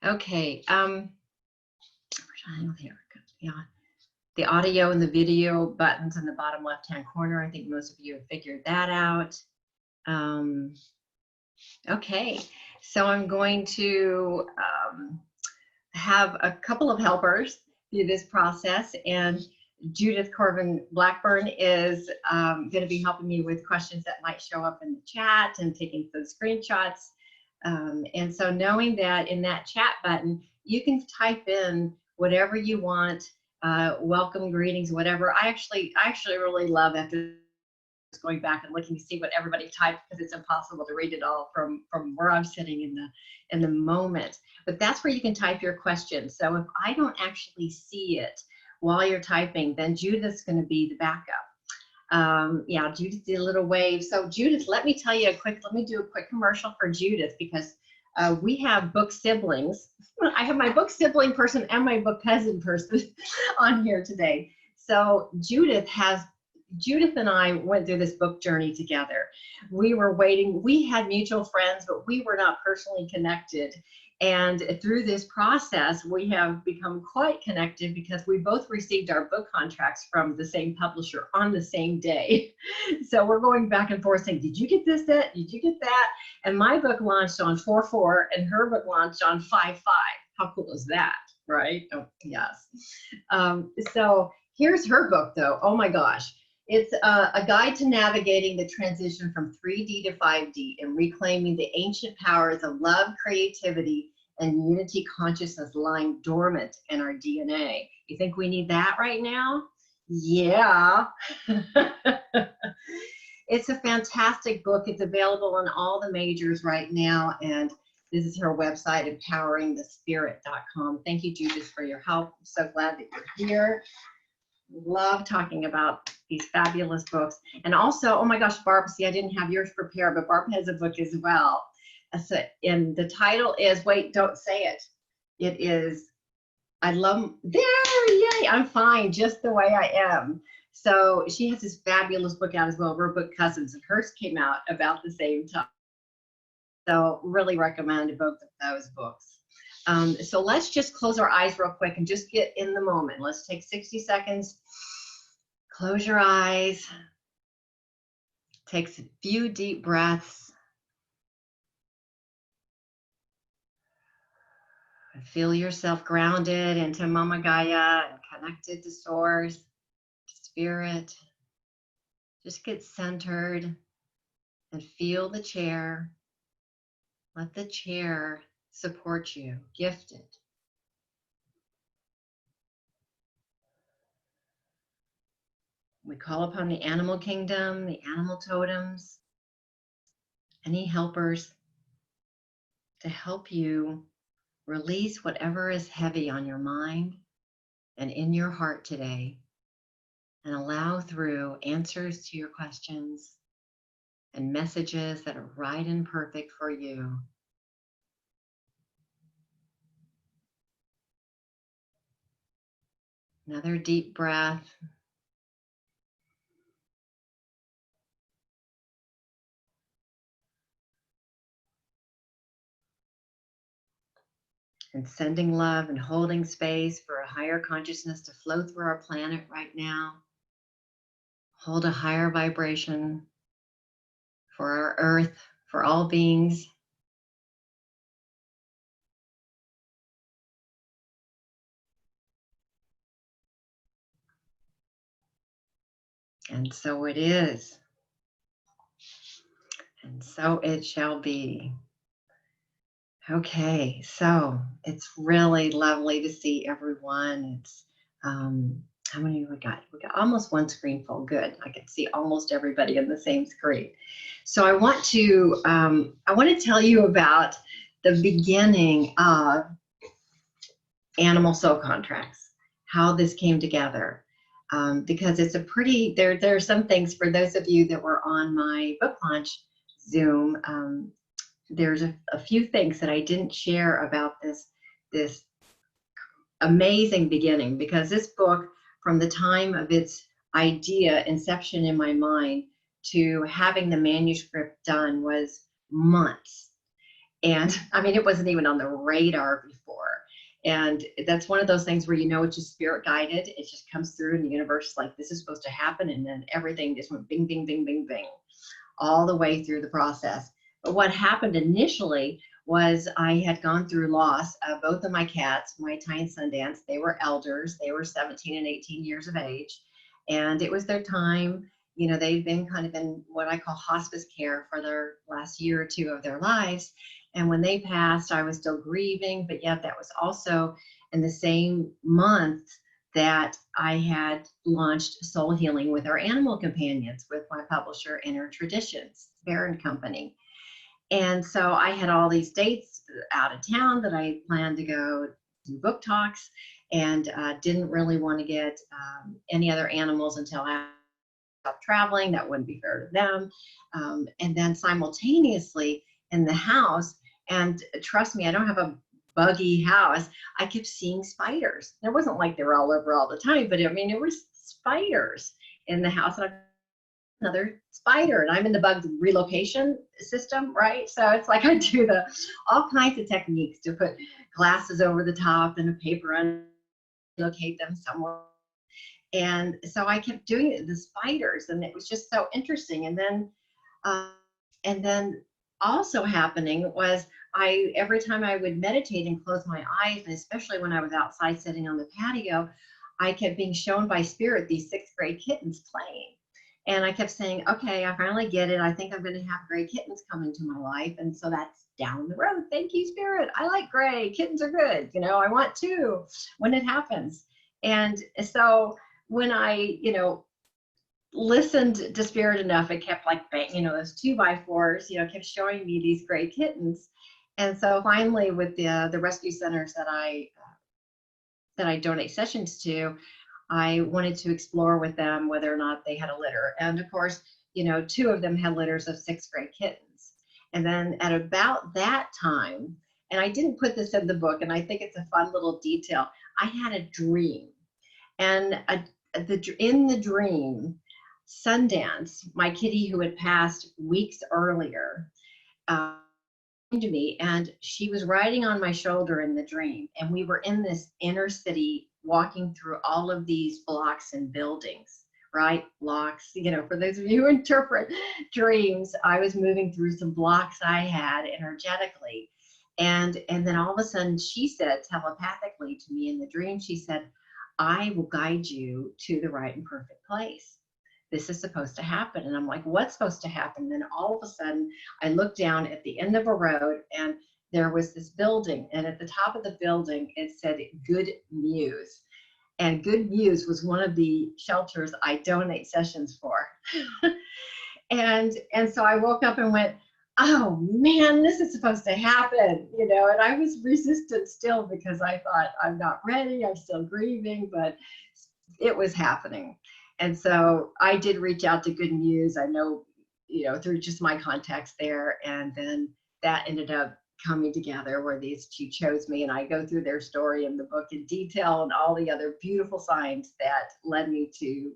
Okay. Yeah. The audio and the video buttons in the bottom left-hand corner. I think most of you have figured that out. Okay. So I'm going to have a couple of helpers through this process, and Judith Corbin Blackburn is going to be helping me with questions that might show up in the chat and taking some screenshots. And so knowing that in that chat button, you can type in whatever you want, welcome, greetings, whatever. I actually really love, after going back and looking to see what everybody typed, because it's impossible to read it all from where I'm sitting in the moment. But that's where you can type your questions. So if I don't actually see it while you're typing, then Judith's going to be the backup. Yeah, Judith did a little wave. So Judith, let me do a quick commercial for Judith, because we have book siblings. I have my book sibling person and my book cousin person on here today. So Judith and I went through this book journey together. We were waiting. We had mutual friends, but we were not personally connected. And through this process, we have become quite connected, because we both received our book contracts from the same publisher on the same day. So we're going back and forth saying, did you get this yet? Did you get that? And my book launched on 4/4 and her book launched on 5/5. How cool is that, right? Oh, yes. So here's her book, though. Oh my gosh. It's a guide to navigating the transition from 3D to 5D and reclaiming the ancient powers of love, creativity, and unity consciousness lying dormant in our DNA. You think we need that right now? Yeah. It's a fantastic book. It's available on all the majors right now. And this is her website, empoweringthespirit.com. Thank you, Judith, for your help. I'm so glad that you're here. Love talking about these fabulous books. And also, oh my gosh, Barb, see, I didn't have yours prepared, but Barb has a book as well. So, and the title is, wait, don't say it. It is, I love, there, yay, I'm fine, just the way I am. So she has this fabulous book out as well. We're book cousins, and hers came out about the same time. So really recommend both of those books. So let's just close our eyes real quick and just get in the moment. Let's take 60 seconds. Close your eyes. Take a few deep breaths. And feel yourself grounded into Mama Gaia and connected to Source, to Spirit. Just get centered and feel the chair. Let the chair support you, gifted. We call upon the animal kingdom, the animal totems, any helpers to help you release whatever is heavy on your mind and in your heart today, and allow through answers to your questions and messages that are right and perfect for you. Another deep breath. And sending love and holding space for a higher consciousness to flow through our planet right now. Hold a higher vibration for our earth, for all beings. And so it is. And so it shall be. Okay, so it's really lovely to see everyone. It's how many we got? We got almost one screen full. Good. I can see almost everybody in the same screen. So I want to tell you about the beginning of Animal Soul Contracts, how this came together. Because it's a pretty, there are some things for those of you that were on my book launch Zoom. There's a few things that I didn't share about this amazing beginning, because this book, from the time of its idea, inception in my mind, to having the manuscript done was months. And I mean, it wasn't even on the radar before. And that's one of those things where it's just spirit guided. It just comes through and the universe is like, this is supposed to happen. And then everything just went bing, bing, bing, bing, bing, all the way through the process. But what happened initially was I had gone through loss of both of my cats, Mai Tai and Sundance. They were elders. They were 17 and 18 years of age. And it was their time. They'd been kind of in what I call hospice care for their last year or two of their lives. And when they passed, I was still grieving, but yet that was also in the same month that I had launched Soul Healing with our animal companions with my publisher, Inner Traditions, Barron Company. And so I had all these dates out of town that I planned to go do book talks, and didn't really want to get any other animals until I stopped traveling. That wouldn't be fair to them. And then simultaneously in the house, and trust me, I don't have a buggy house, I kept seeing spiders. It wasn't like they were all over all the time, but I mean, there were spiders in the house. And another spider, and I'm in the bug relocation system, right? So it's like I do all kinds of techniques to put glasses over the top and a paper on, locate them somewhere. And so I kept doing the spiders, and it was just so interesting. And then also happening was every time I would meditate and close my eyes, and especially when I was outside sitting on the patio, I kept being shown by spirit these 6th grade kittens playing. And I kept saying, okay, I finally get it. I think I'm going to have gray kittens come into my life. And so that's down the road. Thank you, Spirit. I like gray. Kittens are good. I want to when it happens. And so when I, listened to Spirit enough, it kept like, those 2x4s, kept showing me these gray kittens. And so finally with the rescue centers that I donate sessions to, I wanted to explore with them whether or not they had a litter. And of course, 2 of them had litters of 6th grade kittens. And then at about that time, and I didn't put this in the book, and I think it's a fun little detail, I had a dream. And in the dream, Sundance, my kitty who had passed weeks earlier, came to me, and she was riding on my shoulder in the dream. And we were in this inner city walking through all of these blocks and buildings, right? Blocks, for those of you who interpret dreams, I was moving through some blocks I had energetically. And then all of a sudden she said telepathically to me in the dream, she said, I will guide you to the right and perfect place. This is supposed to happen. And I'm like, what's supposed to happen? And then all of a sudden I looked down at the end of a road, and there was this building, and at the top of the building, it said Good Muse. And Good Muse was one of the shelters I donate sessions for. and so I woke up and went, oh man, this is supposed to happen, and I was resistant still because I thought, I'm not ready, I'm still grieving, but it was happening. And so I did reach out to Good Muse, I know, through just my contacts there. And then that ended up coming together where these 2 chose me, and I go through their story in the book in detail and all the other beautiful signs that led me to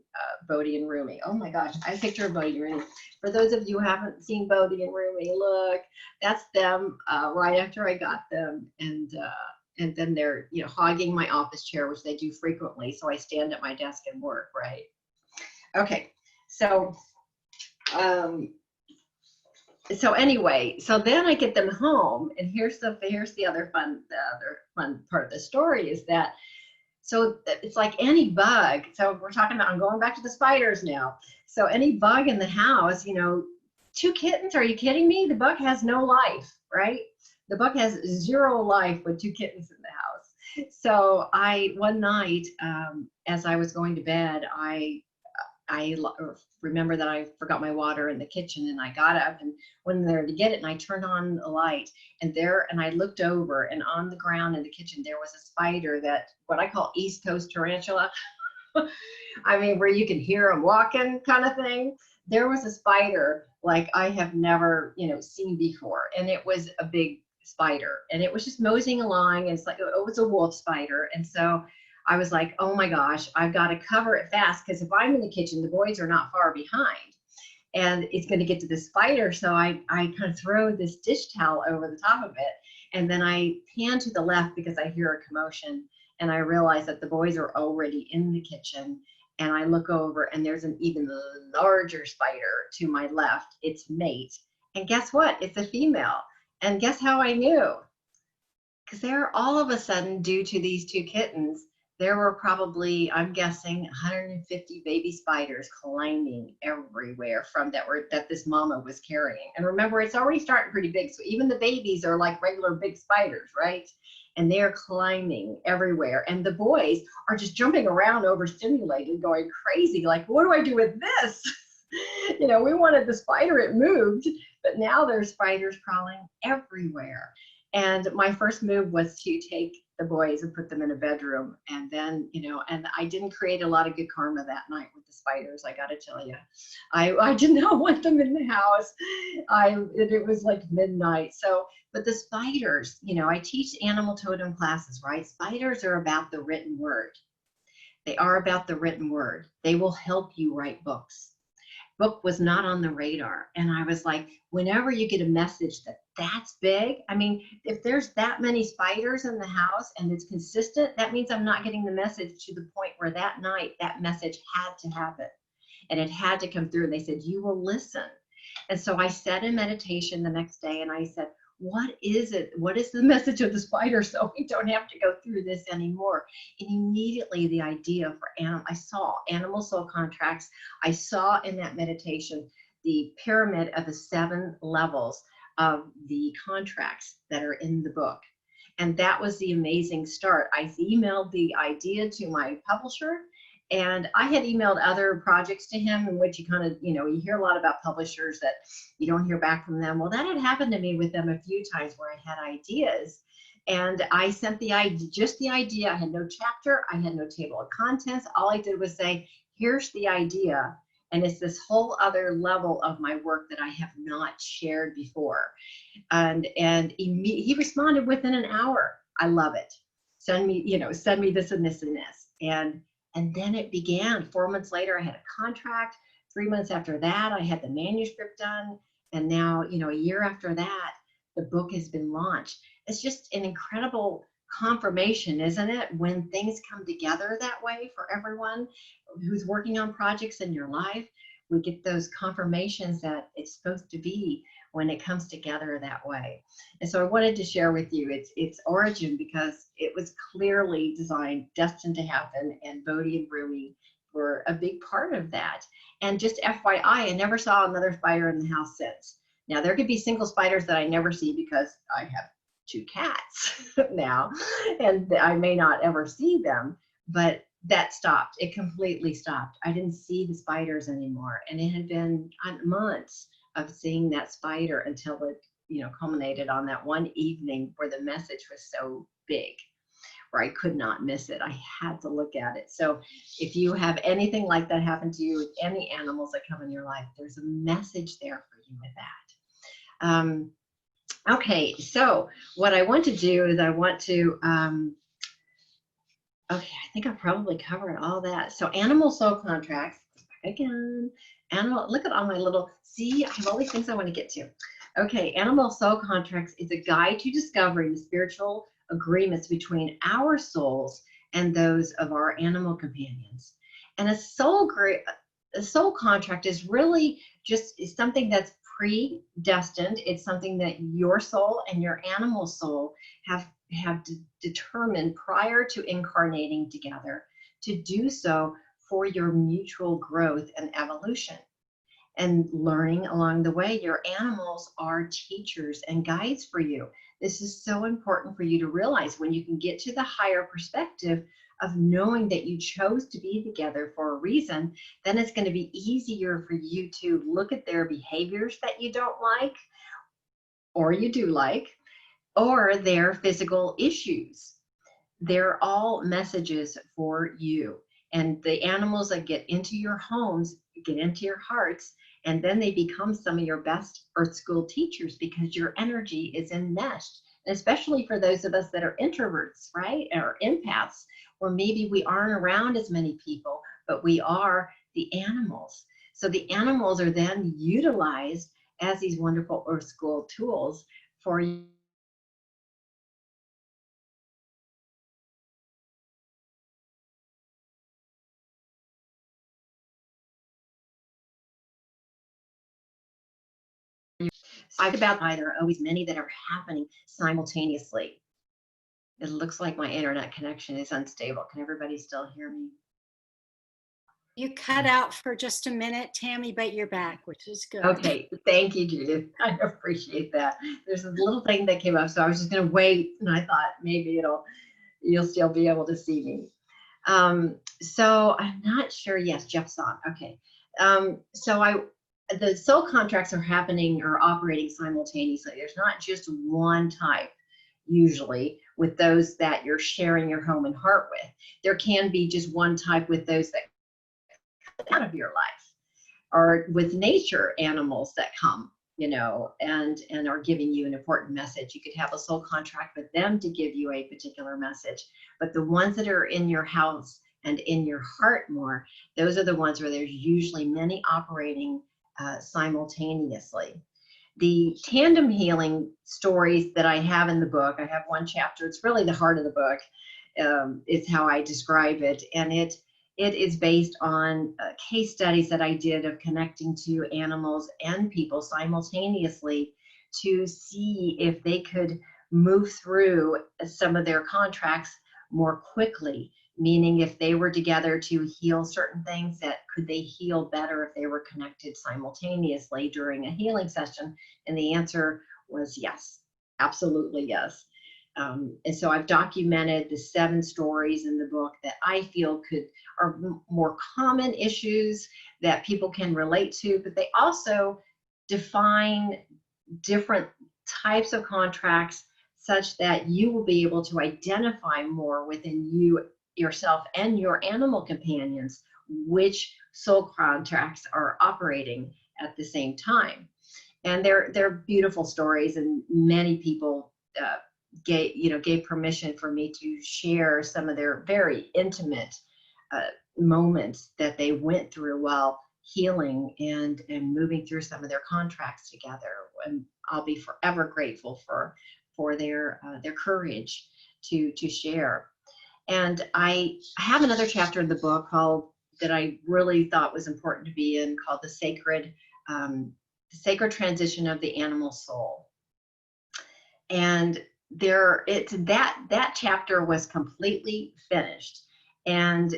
Bodhi and Rumi. Oh my gosh, I picture Bodhi and Rumi. For those of you who haven't seen Bodhi and Rumi, look, that's them right after I got them. And then they're hogging my office chair, which they do frequently. So I stand at my desk and work, right? Okay, so anyway, so then I get them home, and here's the other fun part of the story is that, so it's like any bug. So we're talking about, I'm going back to the spiders now. So any bug in the house, 2 kittens, are you kidding me? The bug has no life, right? The bug has 0 life with 2 kittens in the house. So one night, as I was going to bed, I remember that I forgot my water in the kitchen, and I got up and went there to get it, and I turned on the light, and I looked over, and on the ground in the kitchen there was a spider, that what I call East Coast tarantula. I mean, where you can hear them walking kind of thing. There was a spider like I have never, seen before, and it was a big spider, and it was just moseying along, and it's like, it was a wolf spider. And so I was like, oh my gosh, I've got to cover it fast, because if I'm in the kitchen, the boys are not far behind, and it's going to get to the spider. So I kind of throw this dish towel over the top of it, And then I pan to the left because I hear a commotion, and I realize that the boys are already in the kitchen. And I look over, and there's an even larger spider to my left, its mate. And guess what? It's a female. And guess how I knew? Because there, all of a sudden, due to these two kittens, there were probably, I'm guessing, 150 baby spiders climbing everywhere from that this mama was carrying. And remember, it's already starting pretty big, so even the babies are like regular big spiders, right? And they're climbing everywhere. And the boys are just jumping around overstimulated, going crazy, like, what do I do with this? You know, we wanted the spider, it moved, but now there's spiders crawling everywhere. And my first move was to take the boys and put them in a bedroom. And then, you know, and I didn't create a lot of good karma that night with the spiders, I got to tell you. I did not want them in the house. It was like midnight. So, but the spiders, you know, I teach animal totem classes, right? Spiders are about the written word. They are about the written word. They will help you write books. Book was not on the radar. And I was like, whenever you get a message that's big, I mean, if there's that many spiders in the house and it's consistent, that means I'm not getting the message to the point where that night that message had to happen and it had to come through. And they said, you will listen. And so I said in meditation the next day and I said, what is it? What is the message of the spider so we don't have to go through this anymore? And immediately the idea for I saw animal soul contracts. I saw in that meditation the pyramid of the 7 levels of the contracts that are in the book. And that was the amazing start. I emailed the idea to my publisher. And I had emailed other projects to him in which you kind of, you know, you hear a lot about publishers that you don't hear back from them. Well, that had happened to me with them a few times where I had ideas and I sent the idea, just the idea. I had no chapter. I had no table of contents. All I did was say, here's the idea. And it's this whole other level of my work that I have not shared before. And he responded within an hour. I love it. Send me this and this and this. And then it began. 4 months later, I had a contract. 3 months after that, I had the manuscript done. And now, you know, a year after that, the book has been launched. It's just an incredible confirmation, isn't it? When things come together that way for everyone who's working on projects in your life, we get those confirmations that it's supposed to be when it comes together that way. And so I wanted to share with you its origin because it was clearly designed, destined to happen, and Bodhi and Rumi were a big part of that. And just FYI, I never saw another spider in the house since. Now, there could be single spiders that I never see because I have 2 cats now, and I may not ever see them, but that stopped. It completely stopped. I didn't see the spiders anymore. And it had been months of seeing that spider until it, you know, culminated on that one evening where the message was so big, where I could not miss it. I had to look at it. So if you have anything like that happen to you with any animals that come in your life, there's a message there for you with that. Okay, so what I want to do is I want to, okay, I think I probably covered all that. So animal soul contracts, again, look at all my little, see, I have all these things I want to get to. Okay, animal soul contracts is a guide to discovering the spiritual agreements between our souls and those of our animal companions. And a soul contract is really just something that's predestined. It's something that your soul and your animal soul have determined prior to incarnating together to do so for your mutual growth and evolution. And learning along the way, your animals are teachers and guides for you. This is so important for you to realize when you can get to the higher perspective of knowing that you chose to be together for a reason, then it's going to be easier for you to look at their behaviors that you don't like, or you do like, or their physical issues. They're all messages for you. And the animals that get into your homes, get into your hearts, and then they become some of your best Earth School teachers because your energy is enmeshed. And especially for those of us that are introverts, right, or empaths, or maybe we aren't around as many people, but we are the animals. So the animals are then utilized as these wonderful Earth School tools for you I've about there are always many that are happening simultaneously. It looks like my internet connection is unstable. Can everybody still hear me? You cut out for just a minute, Tammy, but you're back, which is good. Okay, thank you, Judith. I appreciate that. There's a little thing that came up, so I was just going to wait, and I thought maybe you'll still be able to see me. So I'm not sure. Yes, Jeff saw it. Okay. The soul contracts are happening or operating simultaneously. There's not just one type usually with those that you're sharing your home and heart with. There can be just one type with those that come out of your life, or with nature animals that come, and are giving you an important message. You could have a soul contract with them to give you a particular message, but the ones that are in your house and in your heart more, those are the ones where there's usually many operating simultaneously. The tandem healing stories that I have in the book, I have one chapter, it's really the heart of the book, is how I describe it, and it is based on case studies that I did of connecting to animals and people simultaneously to see if they could move through some of their contracts more quickly, meaning if they were together to heal certain things, that could they heal better if they were connected simultaneously during a healing session? And the answer was yes, absolutely yes. And so I've documented the 7 stories in the book that I feel are more common issues that people can relate to, but they also define different types of contracts such that you will be able to identify more within yourself and your animal companions which soul contracts are operating at the same time. And they're beautiful stories, and many people gave permission for me to share some of their very intimate moments that they went through while healing and moving through some of their contracts together. And I'll be forever grateful for their courage to share. And I have another chapter in the book that I really thought was important to be in, called the sacred transition of the animal soul. And that chapter was completely finished, and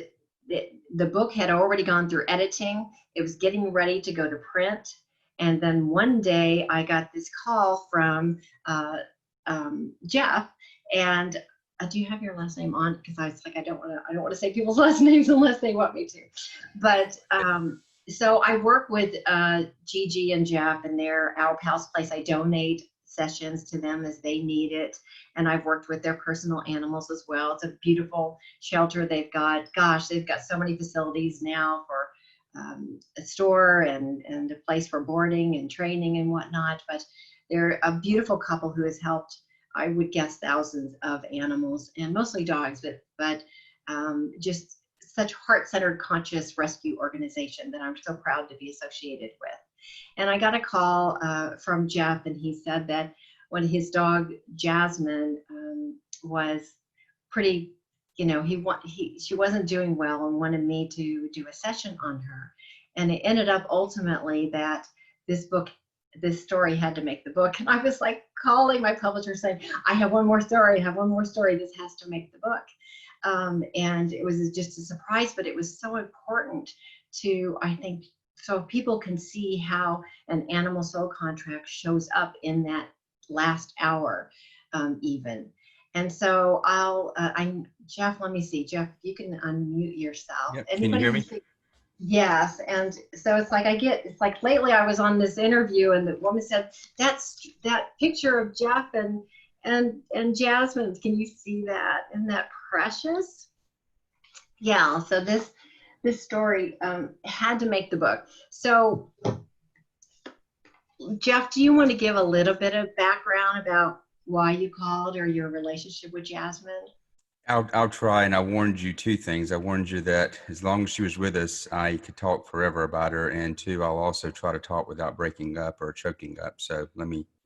the book had already gone through editing. It was getting ready to go to print, and then one day I got this call from Jeff, and do you have your last name on? Because I was like, I don't want to say people's last names unless they want me to. But so I work with Gigi and Jeff, and they're Our Pals Place. I donate sessions to them as they need it, and I've worked with their personal animals as well. It's a beautiful shelter. They've got so many facilities now for a store and a place for boarding and training and whatnot, but they're a beautiful couple who has helped, I would guess, thousands of animals, and mostly dogs, but just such heart-centered conscious rescue organization that I'm so proud to be associated with. And I got a call from Jeff, and he said that when his dog Jasmine was pretty, she wasn't doing well and wanted me to do a session on her. And it ended up ultimately that this story had to make the book. And I was like calling my publisher saying, I have one more story, this has to make the book. And it was just a surprise, but it was so important to, I think, so people can see how an animal soul contract shows up in that last hour, even. And so Jeff, let me see. Jeff, you can unmute yourself. Yep. Can you hear me? Yes. And so it's like lately I was on this interview, and the woman said, that picture of Jeff and Jasmine, can you see that? Isn't that precious? Yeah. So this story had to make the book. So Jeff, do you want to give a little bit of background about why you called or your relationship with Jasmine? I'll try, and I warned you 2 things. I warned you that as long as she was with us, I could talk forever about her, and 2, I'll also try to talk without breaking up or choking up. So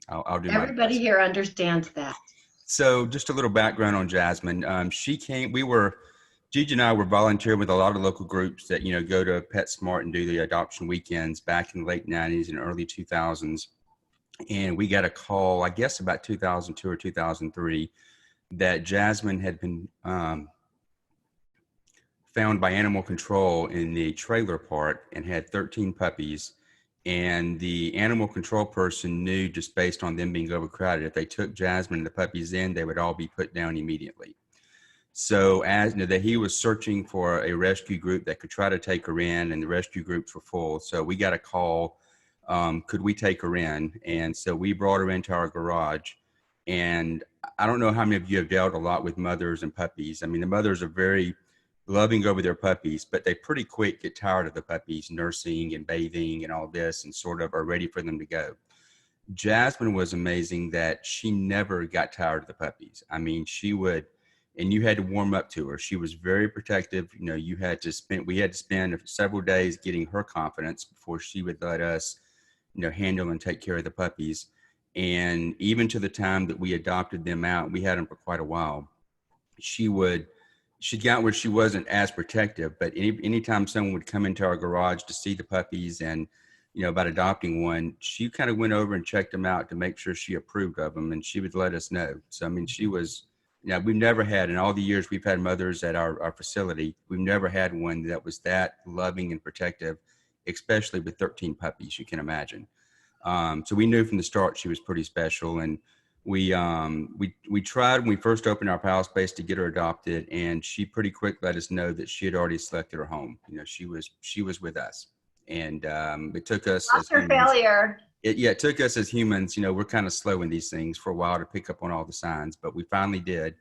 I'll do my best. Everybody here understands that. So just a little background on Jasmine. Gigi and I were volunteering with a lot of local groups that, go to PetSmart and do the adoption weekends back in the late 90s and early 2000s. And we got a call, I guess about 2002 or 2003, that Jasmine had been found by animal control in the trailer park and had 13 puppies. And the animal control person knew, just based on them being overcrowded, if they took Jasmine and the puppies in, they would all be put down immediately. So as you know, that he was searching for a rescue group that could try to take her in, and the rescue groups were full. So we got a call, could we take her in? And so we brought her into our garage. And I don't know how many of you have dealt a lot with mothers and puppies. I mean, the mothers are very loving over their puppies, but they pretty quick get tired of the puppies nursing and bathing and all this, and sort of are ready for them to go. Jasmine was amazing that she never got tired of the puppies. I mean, she would, and you had to warm up to her. She was very protective. You know, we had to spend several days getting her confidence before she would let us, you know, handle and take care of the puppies. And even to the time that we adopted them out, we had them for quite a while. She got where she wasn't as protective, but anytime someone would come into our garage to see the puppies and, you know, about adopting one, she kind of went over and checked them out to make sure she approved of them, and she would let us know. So, I mean, she was, you know, we've never had, in all the years we've had mothers at our facility, we've never had one that was that loving and protective, especially with 13 puppies, you can imagine. So we knew from the start she was pretty special, and we tried when we first opened our pal space to get her adopted, and she pretty quick let us know that she had already selected her home. You know, she was with us, and it took us as After humans. failure. It took us as humans. You know, we're kind of slow in these things for a while to pick up on all the signs, but we finally did.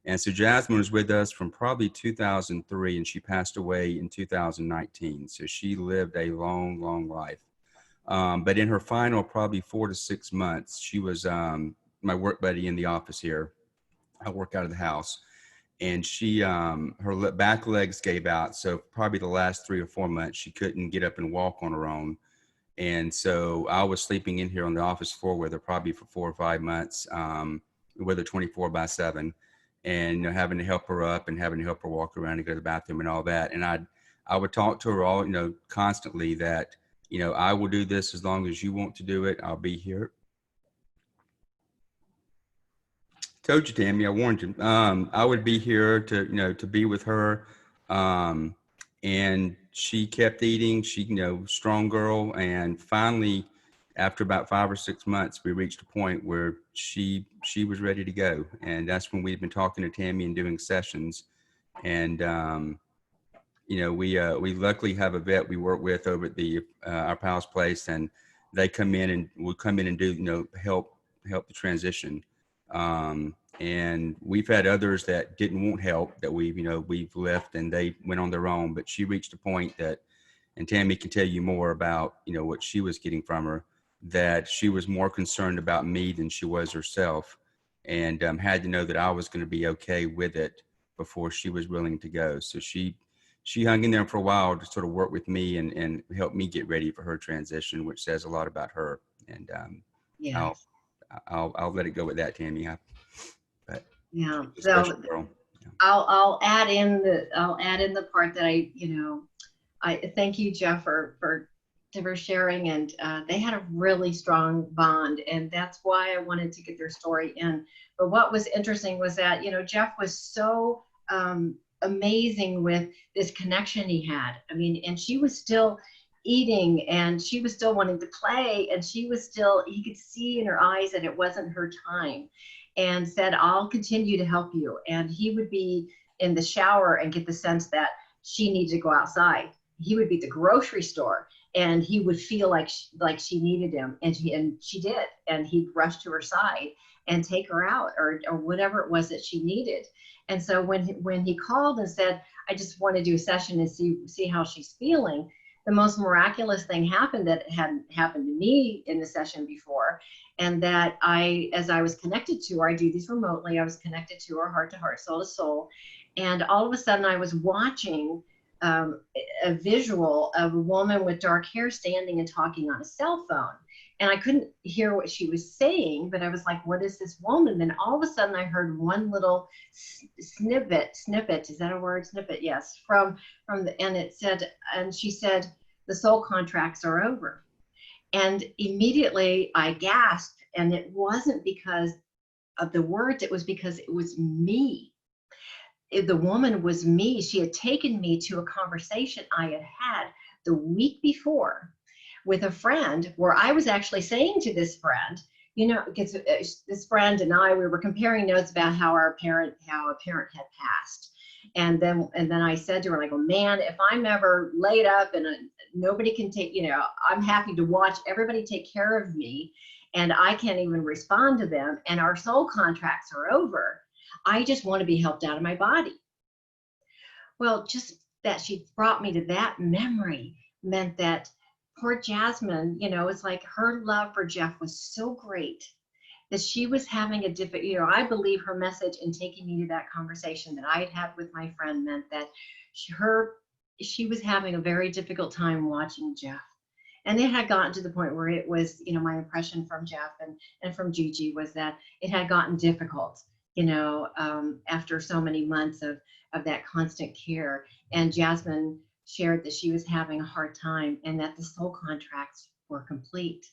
And so Jasmine was with us from probably 2003, and she passed away in 2019. So she lived a long, long life. But in her final probably 4 to 6 months, she was my work buddy in the office here. I work out of the house, and she her back legs gave out. So probably the last 3 or 4 months, she couldn't get up and walk on her own. And so I was sleeping in here on the office floor with her probably for 4 or 5 months, with her 24/7, and, you know, having to help her up and having to help her walk around and go to the bathroom and all that. And I would talk to her all, you know, constantly that, you know, I will do this as long as you want to do it. I'll be here. Told you, Tammy, I warned you. I would be here to, you know, to be with her. And she kept eating. She, you know, strong girl. And finally, after about 5 or 6 months, we reached a point where she was ready to go. And that's when we'd been talking to Tammy and doing sessions. And, you know, we luckily have a vet we work with over at the our pal's place, and they come in and will come in and do, you know, help the transition. And we've had others that didn't want help that we've left and they went on their own, but she reached a point that, and Tammy can tell you more about, you know, what she was getting from her, that she was more concerned about me than she was herself, and had to know that I was going to be okay with it before she was willing to go. So she hung in there for a while to sort of work with me and help me get ready for her transition, which says a lot about her. And Yes. I'll let it go with that, Tammy. But Yeah. she's a special So girl. Yeah. I'll add in the part that I thank you, Jeff, for sharing, and they had a really strong bond, and that's why I wanted to get their story in. But what was interesting was that, you know, Jeff was so amazing with this connection he had. I mean, and she was still eating, and she was still wanting to play, and he could see in her eyes that it wasn't her time, and said, I'll continue to help you. And he would be in the shower and get the sense that she needed to go outside. He would be at the grocery store and he would feel like she needed him, and she did, and he'd rush to her side and take her out or whatever it was that she needed. And so when he called and said, I just want to do a session and see how she's feeling, the most miraculous thing happened that hadn't happened to me in the session before. And that as I was connected to her, I do these remotely, I was connected to her heart to heart, soul to soul. And all of a sudden I was watching a visual of a woman with dark hair standing and talking on a cell phone. And I couldn't hear what she was saying, but I was like, what is this woman? Then all of a sudden I heard one little snippet, is that a word? Snippet, yes, and it said, and she said, the soul contracts are over. And immediately I gasped, and it wasn't because of the words, it was because it was me. The woman was me. She had taken me to a conversation I had had the week before with a friend, where I was actually saying to this friend, you know, because this friend and I, we were comparing notes about how a parent had passed. And then I said to her, I go, man, if I'm ever laid up and nobody can take, you know, I'm happy to watch everybody take care of me, and I can't even respond to them, and our soul contracts are over. I just want to be helped out of my body. Well, just that she brought me to that memory meant that poor Jasmine, you know, it's like her love for Jeff was so great that she was having a different, you know, I believe her message in taking me to that conversation that I'd had with my friend meant that she was having a very difficult time watching Jeff. And it had gotten to the point where it was, you know, my impression from Jeff and from Gigi was that it had gotten difficult, you know, after so many months of that constant care. And Jasmine shared that she was having a hard time and that the soul contracts were complete,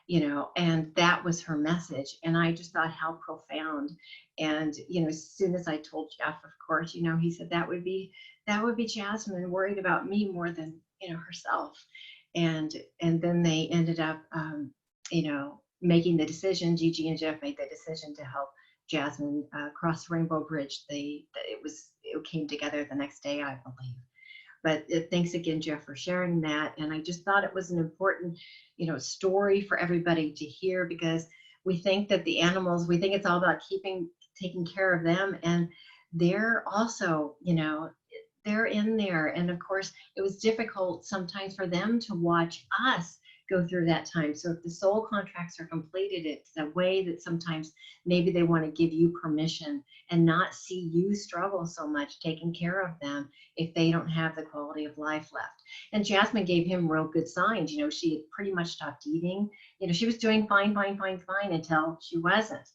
you know, and that was her message. And I just thought how profound. And, you know, as soon as I told Jeff, of course, you know, he said that would be Jasmine worried about me more than, you know, herself. And then they ended up, you know, making the decision. Gigi and Jeff made the decision to help Jasmine cross the Rainbow Bridge. It came together the next day, I believe. But thanks again, Jeff, for sharing that. And I just thought it was an important, you know, story for everybody to hear, because we think that the animals, we think it's all about taking care of them, and they're also, you know, they're in there. And of course, it was difficult sometimes for them to watch us go through that time. So if the soul contracts are completed, it's a way that sometimes maybe they want to give you permission and not see you struggle so much taking care of them if they don't have the quality of life left. And Jasmine gave him real good signs. You know, she had pretty much stopped eating. You know, she was doing fine until she wasn't.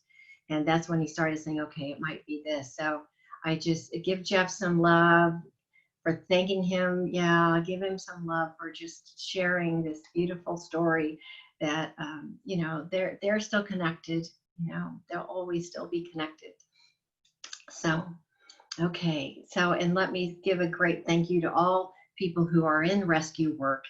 And that's when he started saying, okay, it might be this. So I just give Jeff some love for thanking him. Yeah, give him some love for just sharing this beautiful story that, you know, they're still connected. You know, they'll always still be connected. So, okay. So, and let me give a great thank you to all people who are in rescue work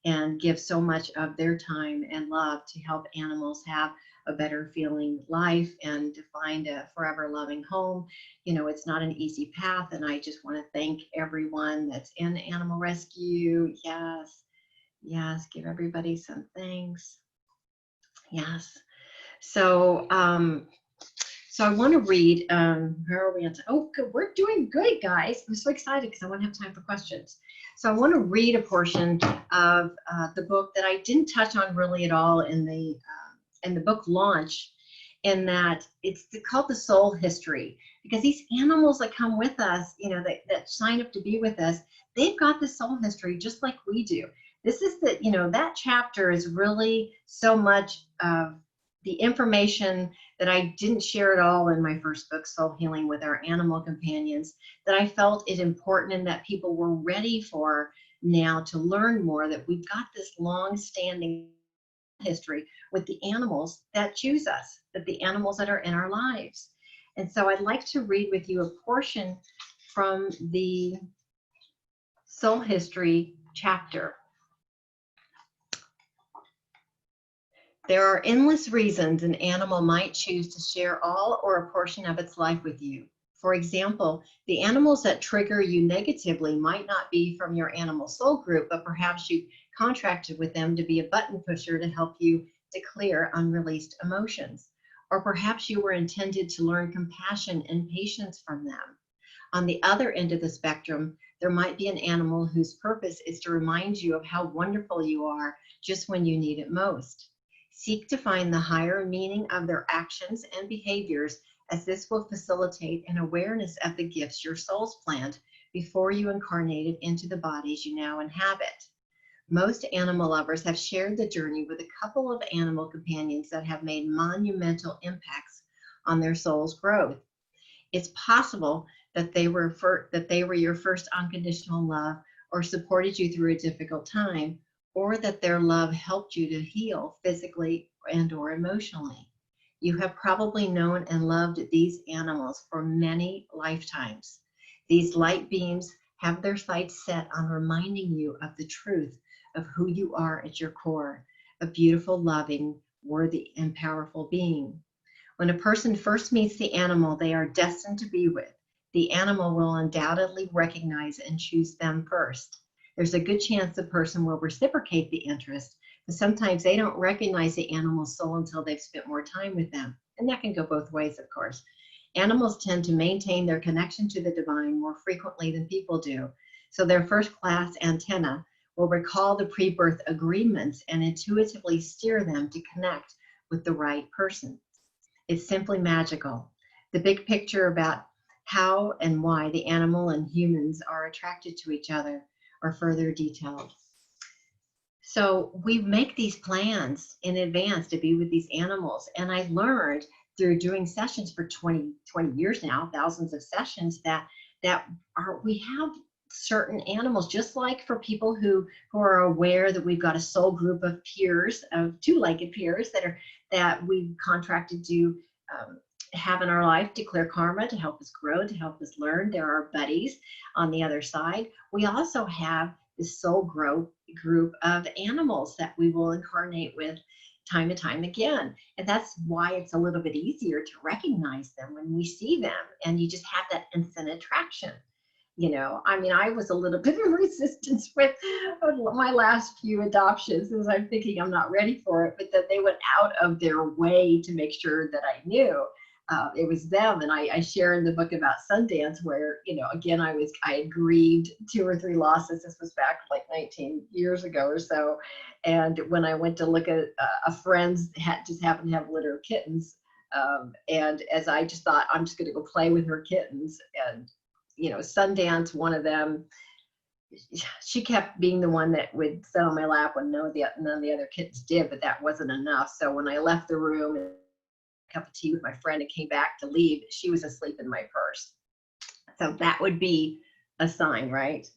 and give so much of their time and love to help animals have a better feeling life and to find a forever loving home. You know, it's not an easy path, and I just want to thank everyone that's in animal rescue. Yes, yes, give everybody some thanks. Yes. So, so I want to read, where are we at? Oh, good. We're doing good, guys. I'm so excited because I want to have time for questions. So I want to read a portion of the book that I didn't touch on really at all in the book launch, in that it's called The Soul History, because these animals that come with us, you know, that sign up to be with us, they've got the soul history just like we do. This is the, you know, that chapter is really so much of the information that I didn't share at all in my first book, Soul Healing with Our Animal Companions, that I felt it important and that people were ready for now to learn more, that we've got this long-standing history with the animals that choose us, that the animals that are in our lives. And so I'd like to read with you a portion from the Soul History chapter. There are endless reasons an animal might choose to share all or a portion of its life with you. For example, the animals that trigger you negatively might not be from your animal soul group, but perhaps you contracted with them to be a button pusher to help you to clear unreleased emotions. Or perhaps you were intended to learn compassion and patience from them. On the other end of the spectrum, there might be an animal whose purpose is to remind you of how wonderful you are just when you need it most. Seek to find the higher meaning of their actions and behaviors, as this will facilitate an awareness of the gifts your souls planned before you incarnated into the bodies you now inhabit. Most animal lovers have shared the journey with a couple of animal companions that have made monumental impacts on their soul's growth. It's possible that they were your first unconditional love, or supported you through a difficult time, or that their love helped you to heal physically and or emotionally. You have probably known and loved these animals for many lifetimes. These light beams have their sights set on reminding you of the truth of who you are at your core, a beautiful, loving, worthy, and powerful being. When a person first meets the animal they are destined to be with, the animal will undoubtedly recognize and choose them first. There's a good chance the person will reciprocate the interest, but sometimes they don't recognize the animal's soul until they've spent more time with them. And that can go both ways, of course. Animals tend to maintain their connection to the divine more frequently than people do. So their first class antenna will recall the pre-birth agreements and intuitively steer them to connect with the right person. It's simply magical. The big picture about how and why the animal and humans are attracted to each other are further detailed. So we make these plans in advance to be with these animals. And I learned through doing sessions for 20 years now, thousands of sessions, that we have certain animals, just like for people who are aware that we've got a soul group of peers, of two-legged peers that we've contracted to have in our life to clear karma, to help us grow, to help us learn. There are buddies on the other side. We also have this soul growth group of animals that we will incarnate with time and time again. And that's why it's a little bit easier to recognize them when we see them, and you just have that instant attraction. You know, I mean, I was a little bit of resistance with my last few adoptions, as I'm thinking I'm not ready for it, but that they went out of their way to make sure that I knew it was them. And I share in the book about Sundance where, you know, again, I had grieved 2 or 3 losses. This was back like 19 years ago or so. And when I went to look at a friend's just happened to have a litter of kittens. And as I just thought, I'm just going to go play with her kittens. And, you know, Sundance, one of them, she kept being the one that would sit on my lap when none of the other kittens did, but that wasn't enough. So when I left the room and cup of tea with my friend and came back to leave, she was asleep in my purse. So that would be a sign, right?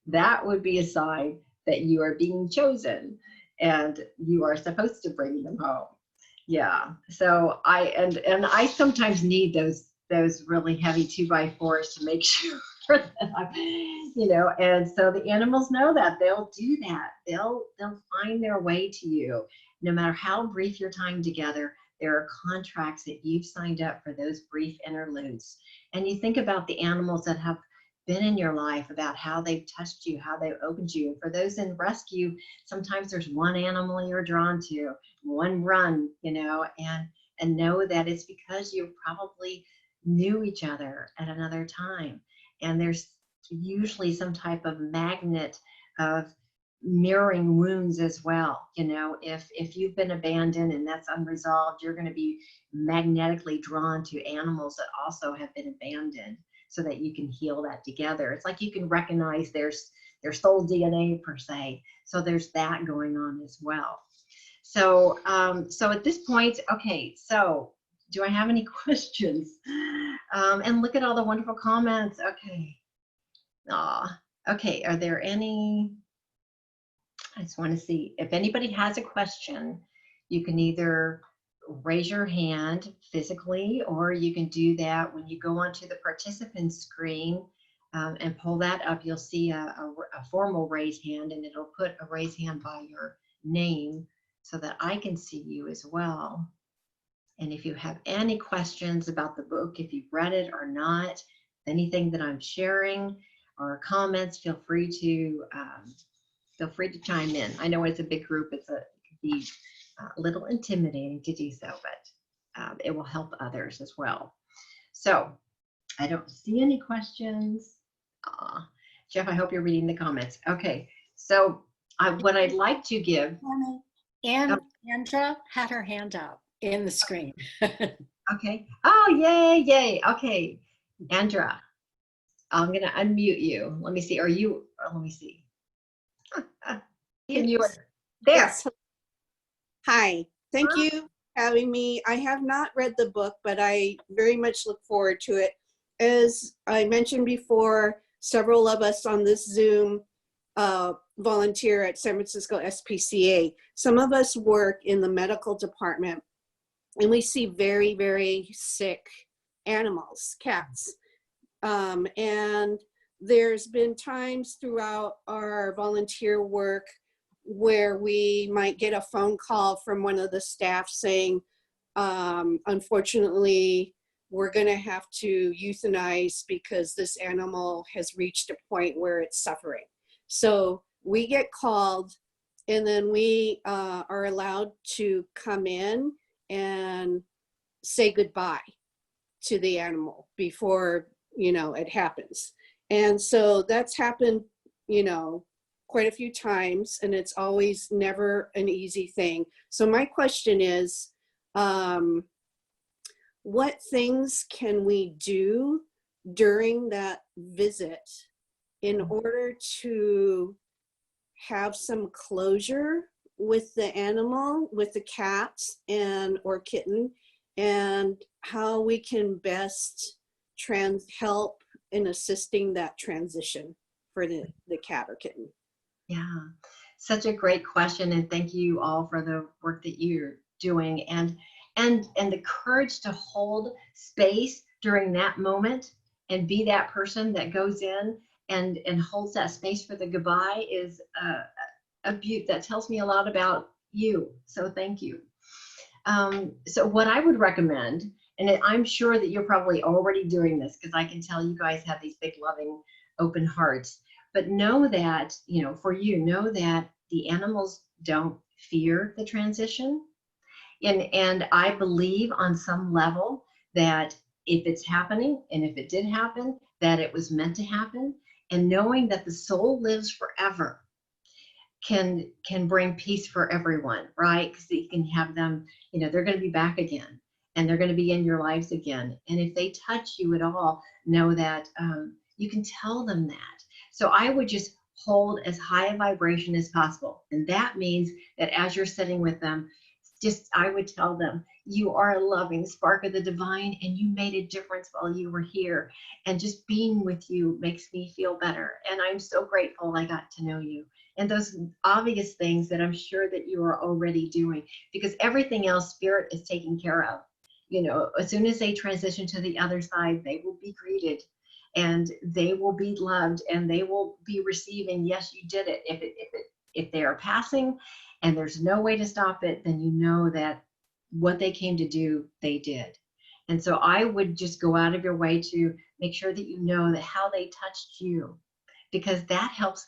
That would be a sign that you are being chosen and you are supposed to bring them home. Yeah. So I sometimes need those really heavy 2x4s to make sure that I'm, you know, and so the animals know that. They'll do that. They'll find their way to you. No matter how brief your time together, there are contracts that you've signed up for those brief interludes. And you think about the animals that have been in your life, about how they've touched you, how they've opened you. And for those in rescue, sometimes there's one animal you're drawn to, one run, you know, and know that it's because you probably knew each other at another time. And there's usually some type of magnet of mirroring wounds as well. You know, if you've been abandoned and that's unresolved, you're going to be magnetically drawn to animals that also have been abandoned, so that you can heal that together. It's like you can recognize their soul DNA per se. So there's that going on as well. So so at this point, okay, so do I have any questions? And look at all the wonderful comments. Okay. Okay, are there any? I just want to see if anybody has a question. You can either raise your hand physically, or you can do that when you go onto the participant screen and pull that up. You'll see a formal raised hand, and it'll put a raised hand by your name so that I can see you as well. And if you have any questions about the book, if you've read it or not, anything that I'm sharing or comments, feel free to chime in. I know it's a big group. It can be a little intimidating to do so, but it will help others as well. So I don't see any questions. Jeff, I hope you're reading the comments. Okay, so what I'd like to give. And Andra had her hand up in the screen. Okay. Oh, yay, yay. Okay, Andra, I'm going to unmute you. Let me see. Are you? Let me see. Can you? There. Yes. Hi. Thank you for having me. I have not read the book, but I very much look forward to it. As I mentioned before, several of us on this Zoom volunteer at San Francisco SPCA. Some of us work in the medical department, and we see very, very sick animals, cats. And there's been times throughout our volunteer work where we might get a phone call from one of the staff saying, unfortunately, we're going to have to euthanize because this animal has reached a point where it's suffering. So we get called, and then we are allowed to come in and say goodbye to the animal before, you know, it happens. And so that's happened, you know, quite a few times, and it's always never an easy thing. So my question is, what things can we do during that visit in order to have some closure with the animal, with the cat and or kitten, and how we can best help in assisting that transition for the cat or kitten? Yeah, such a great question, and thank you all for the work that you're doing, and the courage to hold space during that moment and be that person that goes in and holds that space for the goodbye is a beauty that tells me a lot about you. So thank you. So what I would recommend, and I'm sure that you're probably already doing this because I can tell you guys have these big, loving, open hearts. But know that, you know, for you, know that the animals don't fear the transition. And I believe on some level that if it's happening, and if it did happen, that it was meant to happen. And knowing that the soul lives forever can bring peace for everyone, right? Because you can have them, you know, they're going to be back again, and they're going to be in your lives again. And if they touch you at all, know that you can tell them that. So I would just hold as high a vibration as possible. And that means that as you're sitting with them, I would tell them, you are a loving spark of the divine, and you made a difference while you were here. And just being with you makes me feel better. And I'm so grateful I got to know you. And those obvious things that I'm sure that you are already doing, because everything else Spirit is taking care of. You know, as soon as they transition to the other side, they will be greeted, and they will be loved, and they will be receiving, yes, you did it. If they are passing and there's no way to stop it, then you know that what they came to do, they did. And so I would just go out of your way to make sure that you know that how they touched you, because that helps.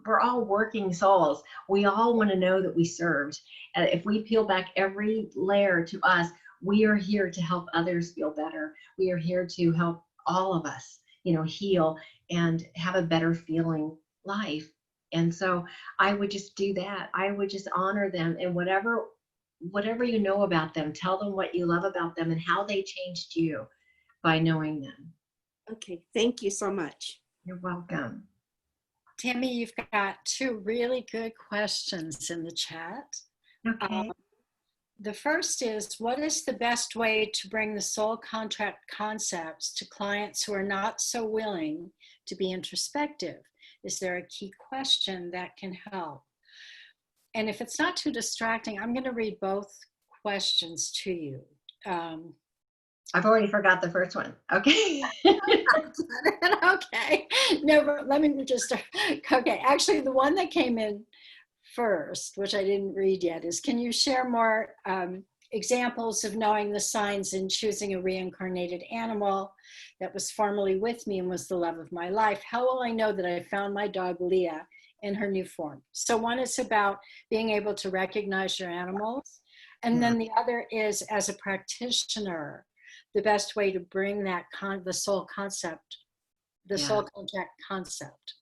We're all working souls. We all want to know that we served. If we peel back every layer to us, we are here to help others feel better. We are here to help all of us, you know, heal and have a better feeling life. And so I would just do that. I would just honor them, and whatever you know about them, tell them what you love about them and how they changed you by knowing them. Okay, thank you so much. You're welcome. Tammy, you've got two really good questions in the chat. Okay. The first is, what is the best way to bring the soul contract concepts to clients who are not so willing to be introspective? Is there a key question that can help? And if it's not too distracting, I'm going to read both questions to you. I've already forgot the first one. Okay. Okay. No, but let me just, okay. Actually, the one that came in first, which I didn't read yet, is, can you share more examples of knowing the signs in choosing a reincarnated animal that was formerly with me and was the love of my life? How will I know that I found my dog Leah in her new form? So one is about being able to recognize your animals. And then the other is, as a practitioner, the best way to bring that the soul concept, the soul contract concept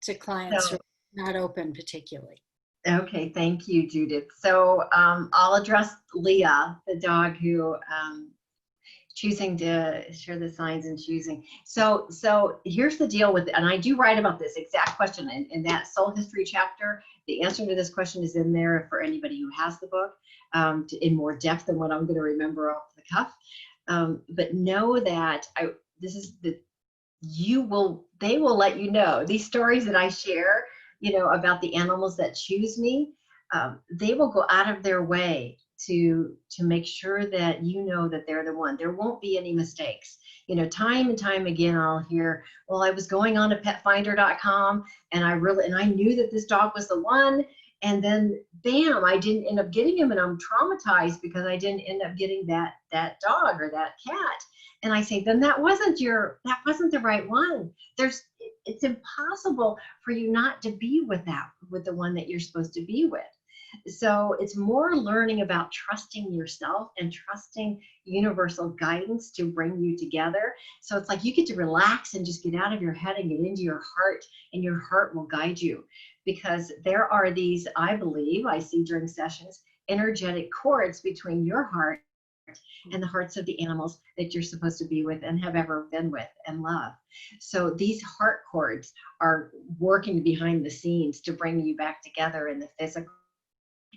to clients who are not open particularly. Okay, thank you, Judith. So I'll address Leah, the dog who choosing to share the signs and choosing. So here's the deal with it, and I do write about this exact question in that soul history chapter. The answer to this question is in there for anybody who has the book in more depth than what I'm going to remember off the cuff. But know that they will let you know these stories that I share. about the animals that choose me, they will go out of their way to make sure that that they're the one. There won't be any mistakes. Time and time again, I'll hear, well, I was going on to petfinder.com and I knew that this dog was the one. And then bam, I didn't end up getting him, and I'm traumatized because I didn't end up getting that dog or that cat. And I say, then that wasn't the right one. It's impossible for you not to be with the one that you're supposed to be with. So it's more learning about trusting yourself and trusting universal guidance to bring you together. So it's like you get to relax and just get out of your head and get into your heart, and your heart will guide you. Because there are these, I believe, I see during sessions, energetic cords between your heart and the hearts of the animals that you're supposed to be with and have ever been with and love. So these heart cords are working behind the scenes to bring you back together in the physical.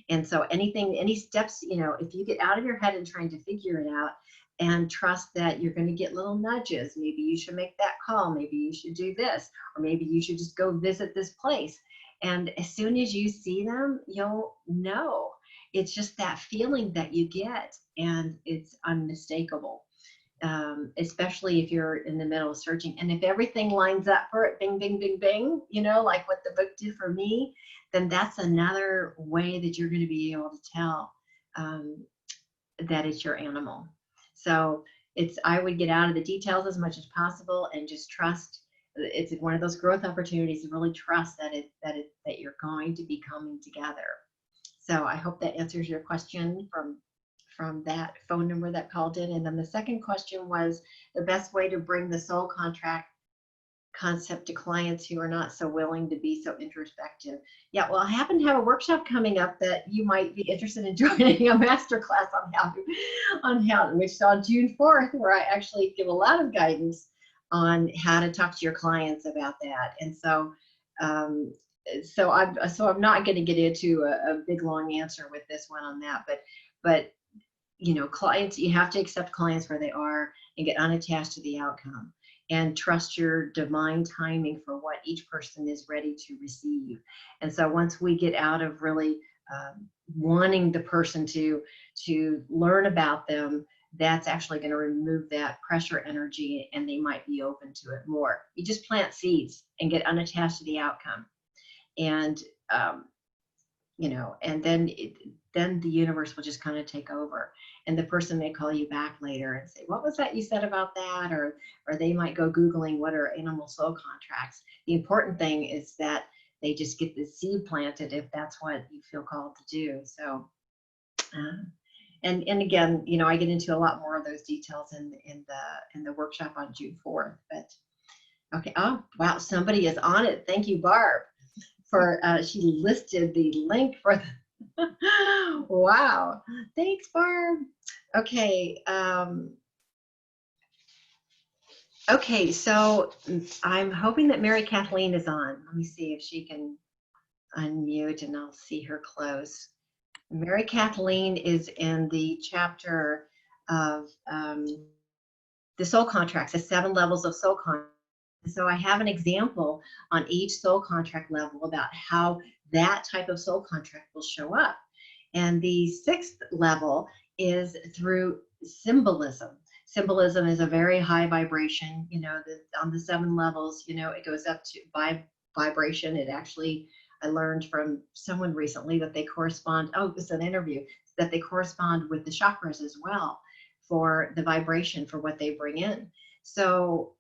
And so any steps, if you get out of your head and trying to figure it out and trust that you're going to get little nudges, maybe you should make that call, maybe you should do this, or maybe you should just go visit this place. And as soon as you see them, you'll know. It's just that feeling that you get, and it's unmistakable, especially if you're in the middle of searching. And if everything lines up for it, bing, bing, bing, bing, like what the book did for me, then that's another way that you're going to be able to tell that it's your animal. So I would get out of the details as much as possible and just trust. It's one of those growth opportunities to really trust that you're going to be coming together. So I hope that answers your question from that phone number that called in. And then the second question was the best way to bring the soul contract concept to clients who are not so willing to be so introspective. Yeah, well, I happen to have a workshop coming up that you might be interested in joining, a masterclass on how, which is on June 4th, where I actually give a lot of guidance on how to talk to your clients about that. And so I'm not going to get into a big long answer with this one on that, but clients, you have to accept clients where they are and get unattached to the outcome and trust your divine timing for what each person is ready to receive. And so once we get out of really wanting the person to learn about them, that's actually going to remove that pressure energy, and they might be open to it more. You just plant seeds and get unattached to the outcome. And, and then the universe will just kind of take over, and the person may call you back later and say, what was that you said about that? Or they might go Googling what are animal soul contracts. The important thing is that they just get the seed planted if that's what you feel called to do. So, and again, I get into a lot more of those details in the workshop on June 4th, but okay. Oh, wow. Somebody is on it. Thank you, Barb, for, she listed the link for the, wow. Thanks, Barb. Okay. Okay. So I'm hoping that Mary Kathleen is on. Let me see if she can unmute and I'll see her close. Mary Kathleen is in the chapter of the soul contracts, the 7 levels of soul contracts. So I have an example on each soul contract level about how that type of soul contract will show up. And the 6th level is through symbolism. Symbolism is a very high vibration, on the 7 levels, it goes up to vibration. It actually, I learned from someone recently that they correspond, it was an interview, that they correspond with the chakras as well for the vibration for what they bring in. So,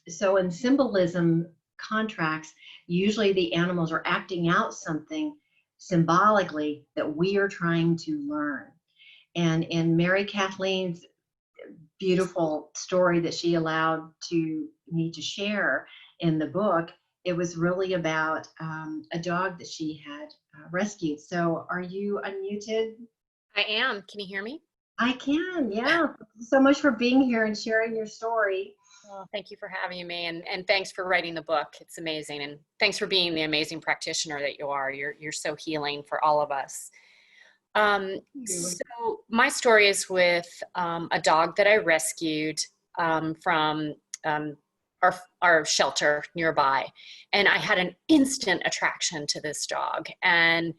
so in symbolism contracts, usually the animals are acting out something symbolically that we are trying to learn. And in Mary Kathleen's beautiful story that she allowed me to share in the book, it was really about a dog that she had rescued. So are you unmuted? I am. Can you hear me? I can, yeah. Thank you so much for being here and sharing your story. Well, thank you for having me, and thanks for writing the book. It's amazing, and thanks for being the amazing practitioner that you are. You're so healing for all of us. So my story is with a dog that I rescued from our shelter nearby. And I had an instant attraction to this dog, and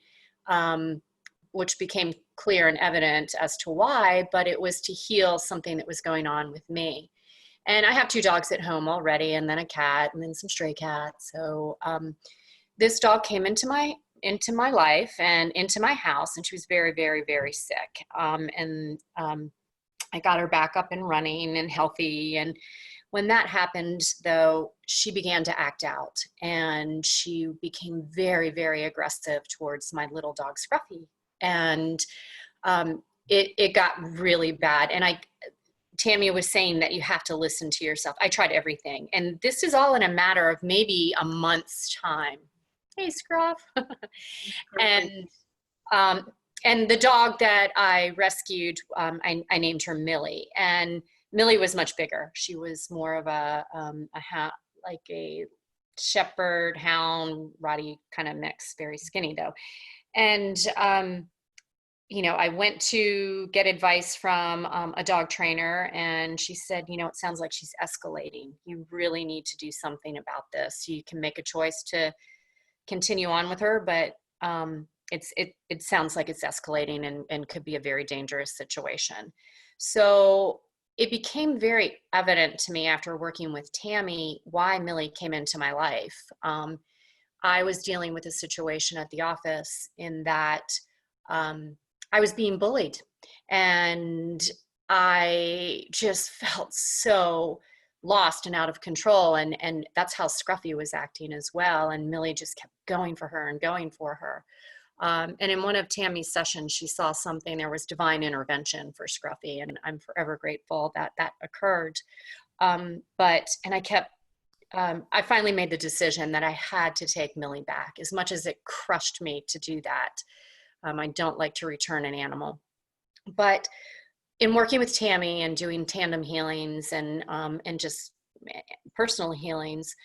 which became clear and evident as to why, but it was to heal something that was going on with me. And I have 2 dogs at home already, and then a cat, and then some stray cats. So this dog came into my life and into my house, and she was very, very, very sick. I got her back up and running and healthy. And when that happened, though, she began to act out, and she became very, very aggressive towards my little dog Scruffy. And it got really bad. And Tammy was saying that you have to listen to yourself. I tried everything. And this is all in a matter of maybe a month's time. Hey, Scruff. And the dog that I rescued, I named her Millie. And Millie was much bigger. She was more of a shepherd hound, Rottie kind of mix, very skinny though. And, I went to get advice from a dog trainer, and she said, it sounds like she's escalating. You really need to do something about this. You can make a choice to continue on with her, but it sounds like it's escalating and could be a very dangerous situation. So it became very evident to me after working with Tammy why Millie came into my life. I was dealing with a situation at the office in that I was being bullied, and I just felt so lost and out of control. And that's how Scruffy was acting as well. And Millie just kept going for her and going for her. And in one of Tammy's sessions, she saw something. There was divine intervention for Scruffy, and I'm forever grateful that that occurred. I finally made the decision that I had to take Millie back, as much as it crushed me to do that. I don't like to return an animal. But in working with Tammy and doing tandem healings and just personal healings,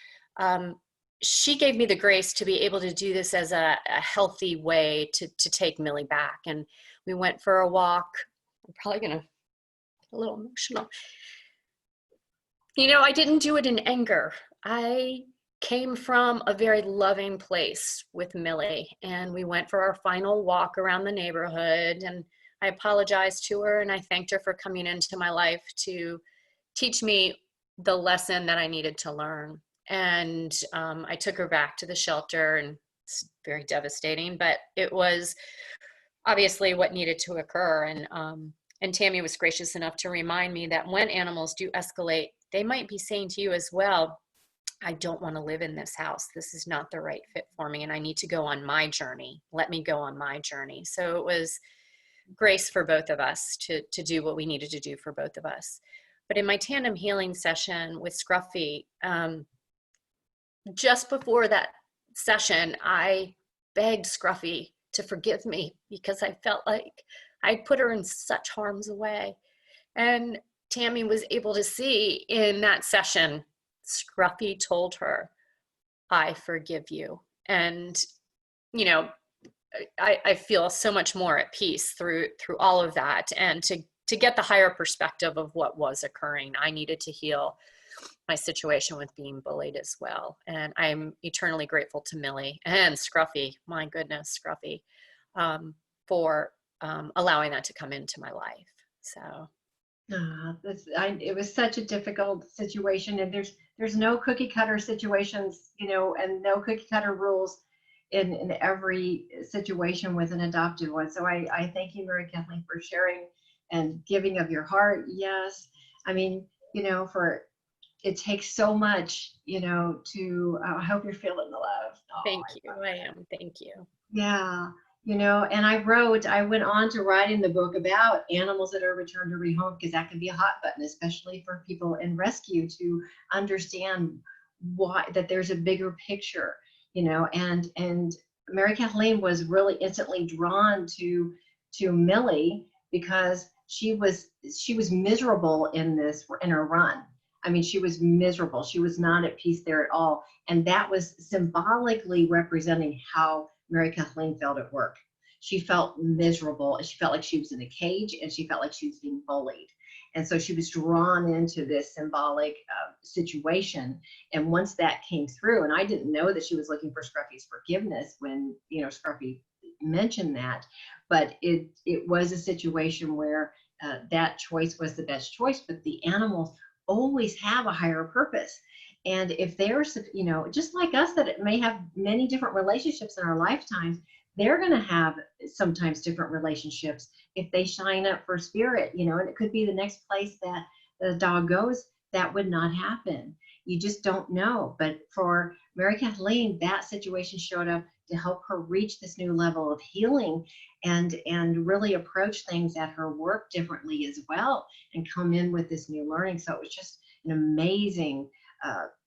she gave me the grace to be able to do this as a healthy way to take Millie back. And we went for a walk. I'm probably going to get a little emotional. I didn't do it in anger. I came from a very loving place with Millie, and we went for our final walk around the neighborhood, and I apologized to her, and I thanked her for coming into my life to teach me the lesson that I needed to learn. And I took her back to the shelter, and it's very devastating, but it was obviously what needed to occur. And Tammy was gracious enough to remind me that when animals do escalate, they might be saying to you as well, I don't want to live in this house. This is not the right fit for me, and I need to go on my journey. Let me go on my journey. So it was grace for both of us to do what we needed to do for both of us. But in my tandem healing session with Scruffy, just before that session, I begged Scruffy to forgive me because I felt like I'd put her in such harm's way. And Tammy was able to see in that session, Scruffy told her, I forgive you. And, I feel so much more at peace through all of that. And to get the higher perspective of what was occurring, I needed to heal my situation with being bullied as well. And I'm eternally grateful to Millie and Scruffy, my goodness, Scruffy, for allowing that to come into my life. So. It was such a difficult situation, and there's no cookie cutter situations, and no cookie cutter rules in every situation with an adopted one. So I thank you, Mary Kathleen, for sharing and giving of your heart. Yes. I mean, it takes so much, to, I hope you're feeling the love. Thank you. I am. Thank you. Yeah. And I went on to write in the book about animals that are returned to rehome, because that can be a hot button, especially for people in rescue, to understand why, that there's a bigger picture, and Mary Kathleen was really instantly drawn to Millie because she was miserable in her run. I mean, she was miserable. She was not at peace there at all. And that was symbolically representing how Mary Kathleen felt at work. She felt miserable. She felt like she was in a cage, and she felt like she was being bullied. And so she was drawn into this symbolic situation. And once that came through, and I didn't know that she was looking for Scruffy's forgiveness when, you know, Scruffy mentioned that, but it was a situation where that choice was the best choice, but the animals always have a higher purpose. And if they're, you know, just like us, that it may have many different relationships in our lifetimes, they're going to have sometimes different relationships if they shine up for spirit, you know, and it could be the next place that the dog goes, that would not happen. You just don't know. But for Mary Kathleen, that situation showed up to help her reach this new level of healing and really approach things at her work differently as well, and come in with this new learning. So it was just an amazing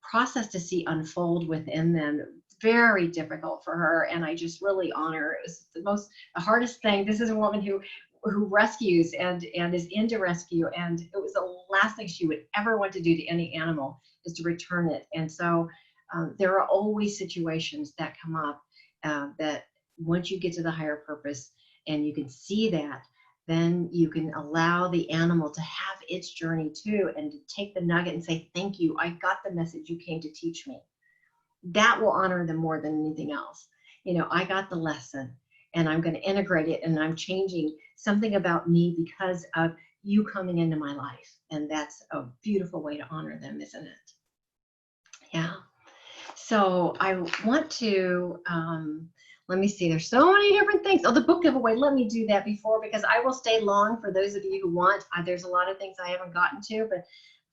process to see unfold within them. Very difficult for her, and I just really honor. It was the hardest thing. This is a woman who rescues and is into rescue, and it was the last thing she would ever want to do to any animal is to return it. And so there are always situations that come up that once you get to the higher purpose and you can see that, then you can allow the animal to have its journey too, and to take the nugget and say, thank you, I got the message you came to teach me. That will honor them more than anything else. You know, I got the lesson and I'm going to integrate it, and I'm changing something about me because of you coming into my life. And that's a beautiful way to honor them, isn't it? Yeah. So I want to, let me see, there's so many different things. Oh, the book giveaway, let me do that before, because I will stay long for those of you who want. There's a lot of things I haven't gotten to, but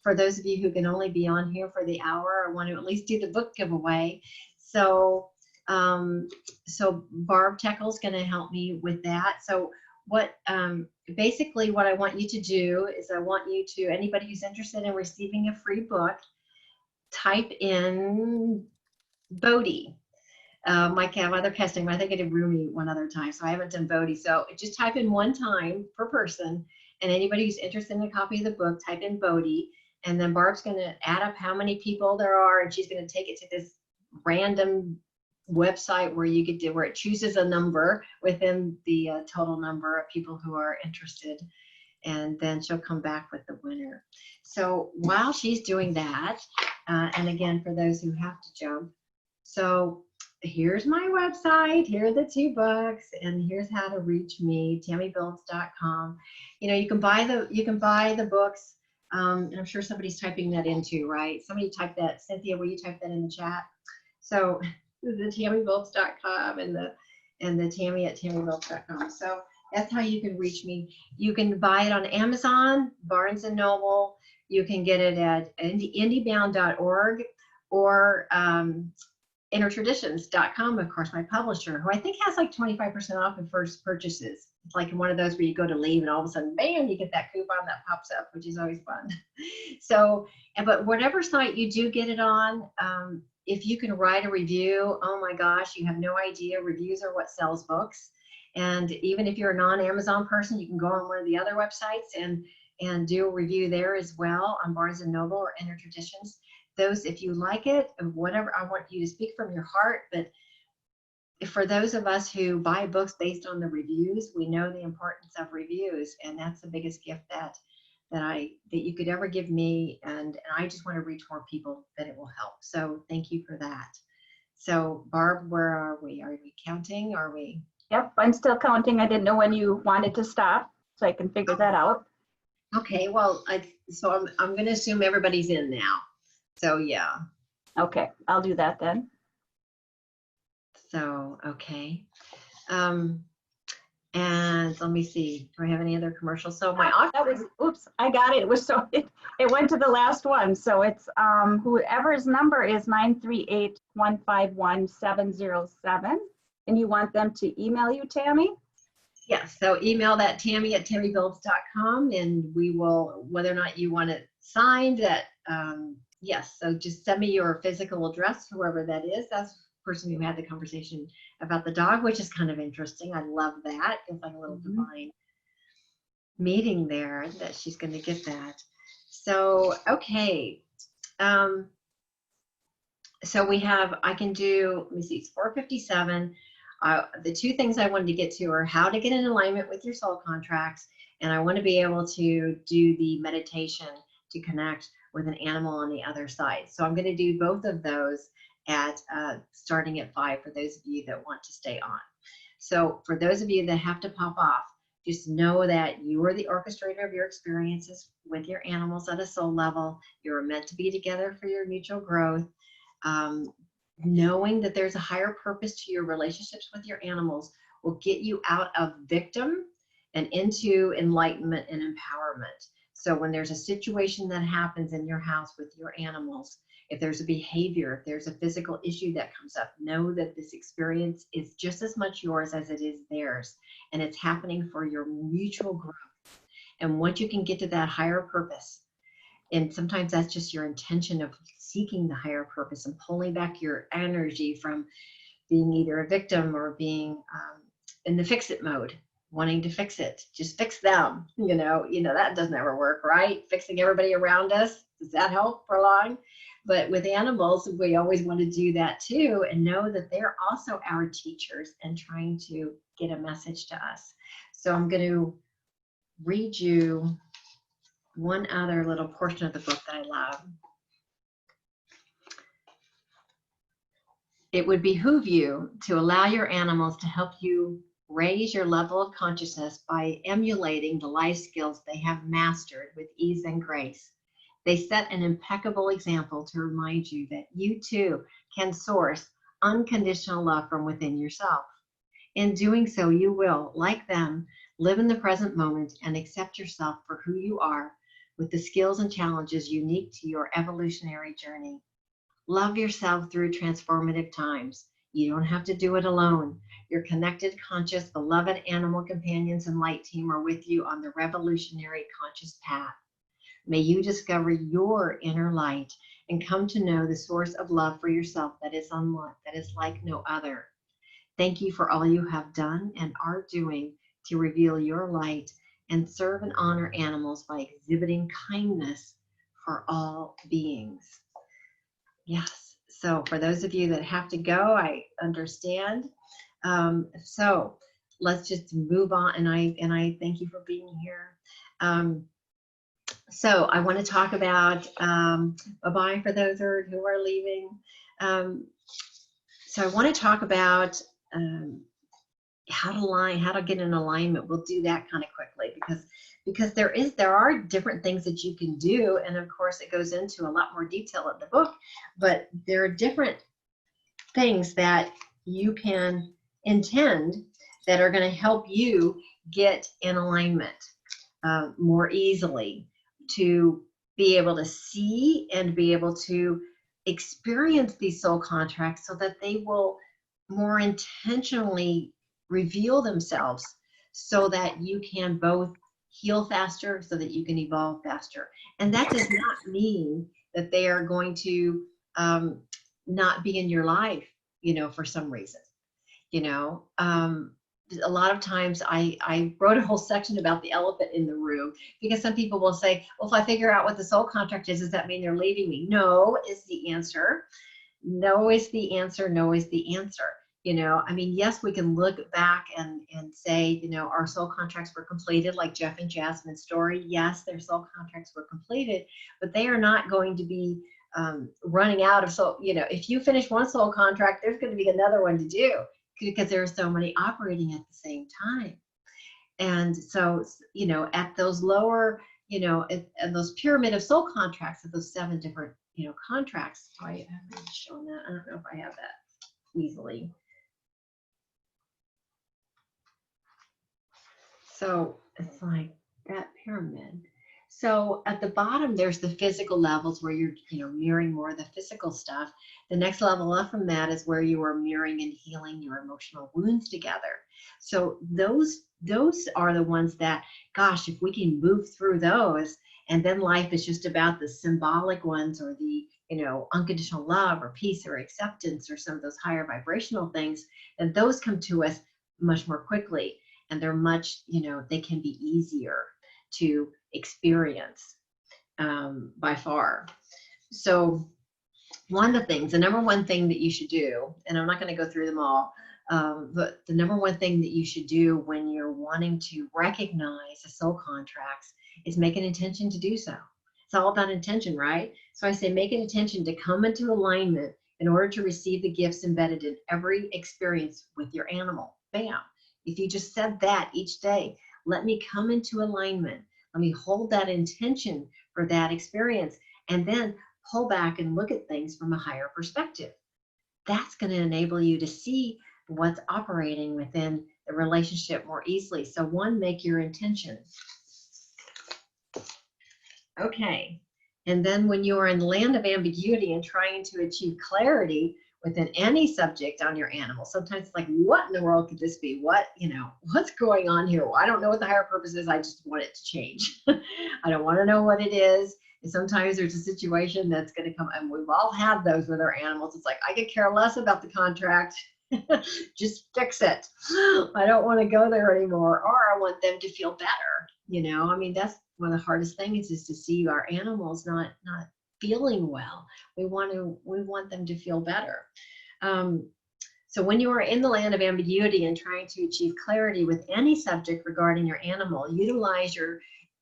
for those of you who can only be on here for the hour, I want to at least do the book giveaway. So, so Barb Teckle's going to help me with that. So what, basically what I want you to do is I want you to, anybody who's interested in receiving a free book, type in Bodhi. My other casting, I think I did Rumi one other time, so I haven't done Bodhi. So just type in one time per person, and anybody who's interested in a copy of the book, type in Bodhi, and then Barb's going to add up how many people there are, and she's going to take it to this random website where you get to, where it chooses a number within the total number of people who are interested, and then she'll come back with the winner. So while she's doing that, and again, for those who have to jump, so here's my website, here are the 2 books, and here's how to reach me, tammybillups.com. You know, you can buy the books, and I'm sure somebody's typing that in too, right? Somebody type that. Cynthia, will you type that in the chat? So the tammybillups.com and the Tammy at tammybillups.com. So that's how you can reach me. You can buy it on Amazon, Barnes and Noble. You can get it at indiebound.org or innertraditions.com, of course, my publisher, who I think has like 25% off of first purchases. It's like one of those where you go to leave and all of a sudden, bam, you get that coupon that pops up, which is always fun. So, but whatever site you do get it on, if you can write a review, oh my gosh, you have no idea. Reviews are what sells books. And even if you're a non-Amazon person, you can go on one of the other websites and do a review there as well on Barnes and Noble or Inner Traditions. Those, if you like it, whatever, I want you to speak from your heart. But for those of us who buy books based on the reviews, we know the importance of reviews, and that's the biggest gift that you could ever give me. And I just want to reach more people that it will help. So thank you for that. So Barb, where are we? Are we counting? Are we? Yep, I'm still counting. I didn't know when you wanted to stop, so I can figure that out. Okay, well, so I'm going to assume everybody's in now. So yeah. Okay, I'll do that then. So, okay. And let me see, do I have any other commercials? So my That was, oops, I got it. It was so, it went to the last one. So it's whoever's number is 938-151-707. And you want them to email you, Tammy? yes, so email that Tammy at tammybillups.com, and we will, whether or not you want it signed, that yes, so just send me your physical address, whoever that is. That's the person who had the conversation about the dog, which is kind of interesting. I love that. It's like a little divine meeting there that she's going to get that. So, okay. So we have, I can do, let me see, it's 4:57. The 2 things I wanted to get to are how to get in alignment with your soul contracts And I want to be able to do the meditation to connect with an animal on the other side. So I'm going to do both of those at starting at 5 for those of you that want to stay on. So for those of you that have to pop off, just know that you are the orchestrator of your experiences with your animals at a soul level. You're meant to be together for your mutual growth. Knowing that there's a higher purpose to your relationships with your animals will get you out of victim and into enlightenment and empowerment. So when there's a situation that happens in your house with your animals, if there's a behavior, if there's a physical issue that comes up, know that this experience is just as much yours as it is theirs. And it's happening for your mutual growth. And once you can get to that higher purpose, and sometimes that's just your intention of seeking the higher purpose and pulling back your energy from being either a victim or being in the fix-it mode, wanting to fix it. Just fix them. You know, that doesn't ever work, right? Fixing everybody around us, does that help for long? But with animals, we always want to do that too, and know that they're also our teachers and trying to get a message to us. So I'm going to read you one other little portion of the book that I love. It would behoove you to allow your animals to help you raise your level of consciousness by emulating the life skills they have mastered with ease and grace. They set an impeccable example to remind you that you too can source unconditional love from within yourself. In doing so, you will, like them, live in the present moment and accept yourself for who you are, with the skills and challenges unique to your evolutionary journey. Love yourself through transformative times. You don't have to do it alone. Your connected, conscious, beloved animal companions and light team are with you on the revolutionary conscious path. May you discover your inner light and come to know the source of love for yourself that is like no other. Thank you for all you have done and are doing to reveal your light and serve and honor animals by exhibiting kindness for all beings. Yes, so for those of you that have to go, I understand. So let's just move on, and I thank you for being here. So I want to talk about bye-bye for those who are leaving. So I want to talk about how to get in alignment. We'll do that kind of quickly because there are different things that you can do, and of course it goes into a lot more detail in the book, but there are different things that you can intend that are going to help you get in alignment more easily, to be able to see and be able to experience these soul contracts so that they will more intentionally reveal themselves, so that you can both heal faster, so that you can evolve faster. And that does not mean that they are going to not be in your life, for some reason. A lot of times I wrote a whole section about the elephant in the room, because some people will say, well, if I figure out what the soul contract is, does that mean they're leaving me? No is the answer. No is the answer. No is the answer. Yes, we can look back and say, our soul contracts were completed, like Jeff and Jasmine's story. Yes, their soul contracts were completed, but they are not going to be running out of soul. If you finish one soul contract, there's going to be another one to do, because there are so many operating at the same time. And so, at those lower, at those pyramid of soul contracts, of those 7 different, contracts. So I haven't shown that. I don't know if I have that easily. So it's like that pyramid. So at the bottom, there's the physical levels where you're, mirroring more of the physical stuff. The next level up from that is where you are mirroring and healing your emotional wounds together. So those are the ones that, gosh, if we can move through those, and then life is just about the symbolic ones, or the, unconditional love or peace or acceptance, or some of those higher vibrational things, and those come to us much more quickly. And they're much, they can be easier to experience by far. So one of the things, the number one thing that you should do, and I'm not going to go through them all, the number one thing that you should do when you're wanting to recognize the soul contracts is make an intention to do so. It's all about intention, right? So I say make an intention to come into alignment in order to receive the gifts embedded in every experience with your animal. Bam. If you just said that each day, let me come into alignment. Let me hold that intention for that experience and then pull back and look at things from a higher perspective. That's going to enable you to see what's operating within the relationship more easily. So one, make your intention. Okay. And then when you are in the land of ambiguity and trying to achieve clarity within any subject on your animal, sometimes it's like, what in the world could this be? What's going on here? Well, I don't know what the higher purpose is. I just want it to change. I don't want to know what it is. And sometimes there's a situation that's going to come, and we've all had those with our animals. It's like, I could care less about the contract. Just fix it. I don't want to go there anymore, or I want them to feel better. I mean, that's one of the hardest things is to see our animals not feeling well. We want them to feel better. So when you are in the land of ambiguity and trying to achieve clarity with any subject regarding your animal, utilize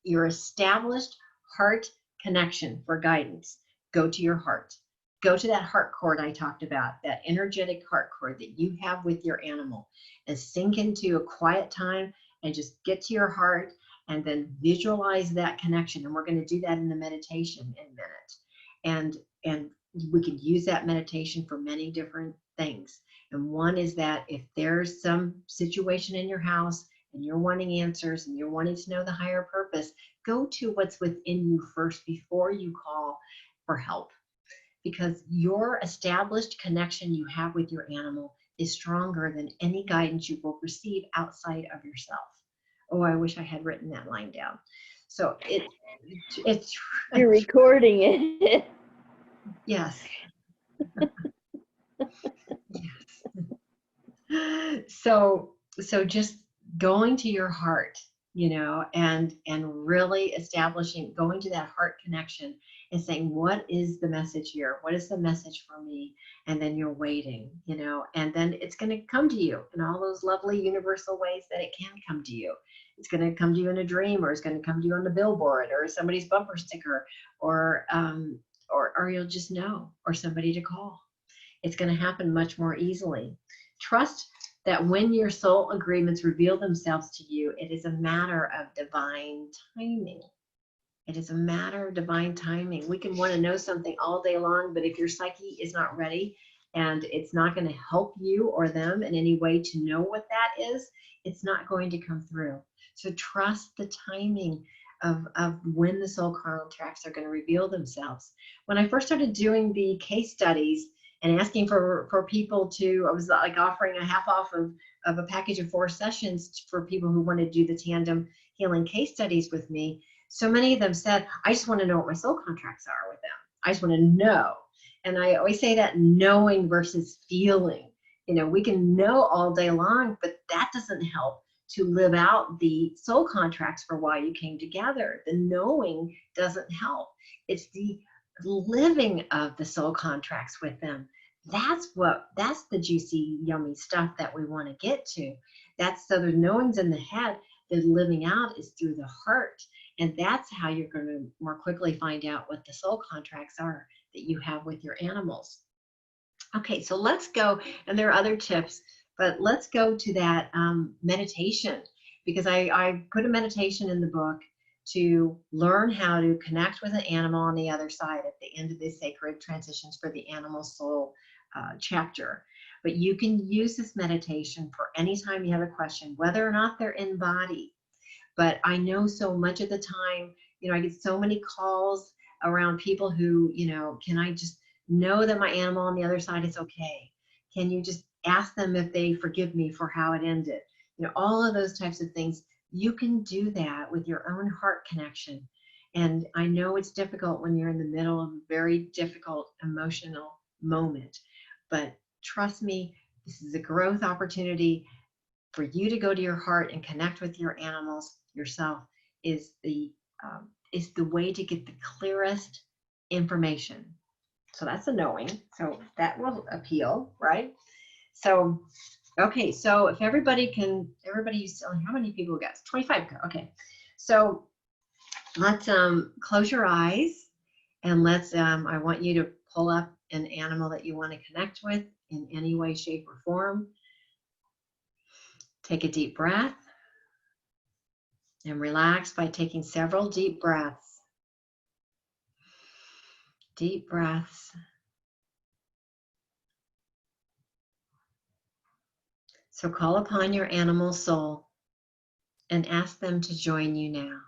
your established heart connection for guidance. Go to your heart. Go to that heart cord I talked about, that energetic heart cord that you have with your animal, and sink into a quiet time and just get to your heart and then visualize that connection. And we're going to do that in the meditation in a minute. And we can use that meditation for many different things. And one is that if there's some situation in your house and you're wanting answers and you're wanting to know the higher purpose, go to what's within you first before you call for help. Because your established connection you have with your animal is stronger than any guidance you will receive outside of yourself. Oh, I wish I had written that line down. So it's You're recording it. yes. Yes. So just going to your heart, and really establishing, going to that heart connection and saying, what is the message here? What is the message for me? And then you're waiting, and then it's going to come to you in all those lovely universal ways that it can come to you. It's going to come to you in a dream, or it's going to come to you on the billboard, or somebody's bumper sticker, or you'll just know, or somebody to call. It's going to happen much more easily. Trust that when your soul agreements reveal themselves to you, it is a matter of divine timing. It is a matter of divine timing. We can want to know something all day long, but if your psyche is not ready and it's not going to help you or them in any way to know what that is, it's not going to come through. So trust the timing of when the soul contracts are going to reveal themselves. When I first started doing the case studies and asking for people I was like offering a half off of a package of 4 sessions for people who wanted to do the tandem healing case studies with me. So many of them said, I just want to know what my soul contracts are with them. I just want to know. And I always say that knowing versus feeling. We can know all day long, but that doesn't help to live out the soul contracts for why you came together. The knowing doesn't help. It's the living of the soul contracts with them. That's the juicy, yummy stuff that we want to get to. So the knowing's in the head, the living out is through the heart. And that's how you're going to more quickly find out what the soul contracts are that you have with your animals. Okay, so let's go, and there are other tips, but let's go to that meditation, because I put a meditation in the book to learn how to connect with an animal on the other side at the end of the Sacred Transitions for the Animal Soul chapter. But you can use this meditation for any time you have a question, whether or not they're in body. But I know so much of the time, I get so many calls around people who, can I just know that my animal on the other side is okay? Can you just ask them if they forgive me for how it ended? All of those types of things. You can do that with your own heart connection. And I know it's difficult when you're in the middle of a very difficult emotional moment, but trust me, this is a growth opportunity for you to go to your heart and connect with your animals yourself is the way to get the clearest information. So that's a knowing. So that will appeal, right? So Okay, so if everybody, how many people we got? 25. Okay, so let's close your eyes and let's, I want you to pull up an animal that you want to connect with in any way, shape, or form. Take a deep breath and relax by taking several deep breaths. Deep breaths. So call upon your animal soul and ask them to join you now.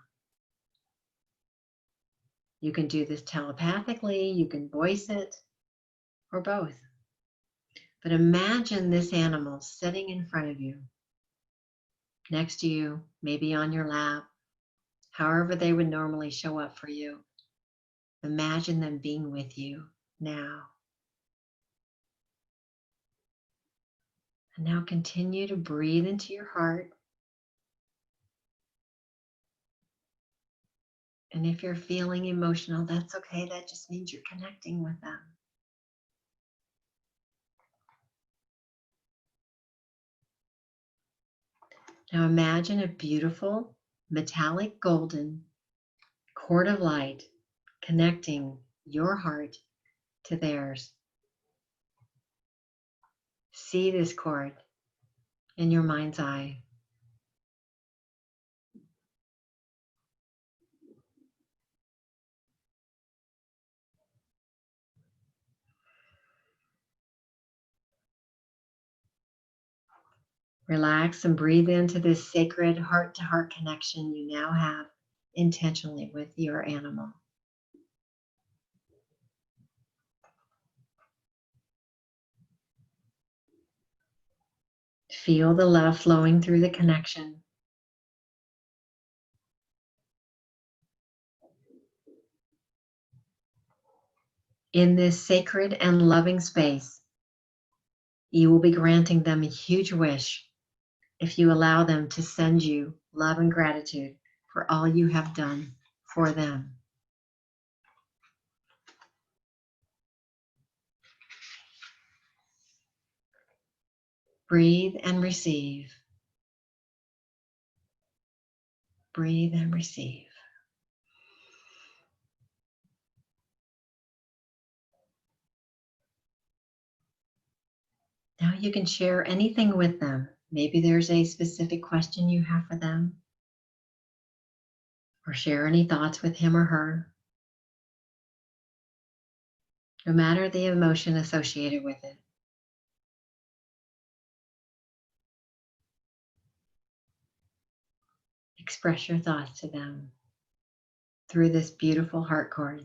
You can do this telepathically, you can voice it, or both. But imagine this animal sitting in front of you, next to you, maybe on your lap, however they would normally show up for you. Imagine them being with you now. And now continue to breathe into your heart. And if you're feeling emotional, that's okay. That just means you're connecting with them. Now imagine a beautiful metallic golden cord of light connecting your heart to theirs. See this cord in your mind's eye. Relax and breathe into this sacred heart-to-heart connection you now have intentionally with your animal. Feel the love flowing through the connection. In this sacred and loving space, you will be granting them a huge wish if you allow them to send you love and gratitude for all you have done for them. Breathe and receive. Breathe and receive. Now you can share anything with them. Maybe there's a specific question you have for them, or share any thoughts with him or her, no matter the emotion associated with it. Express your thoughts to them through this beautiful heart cord.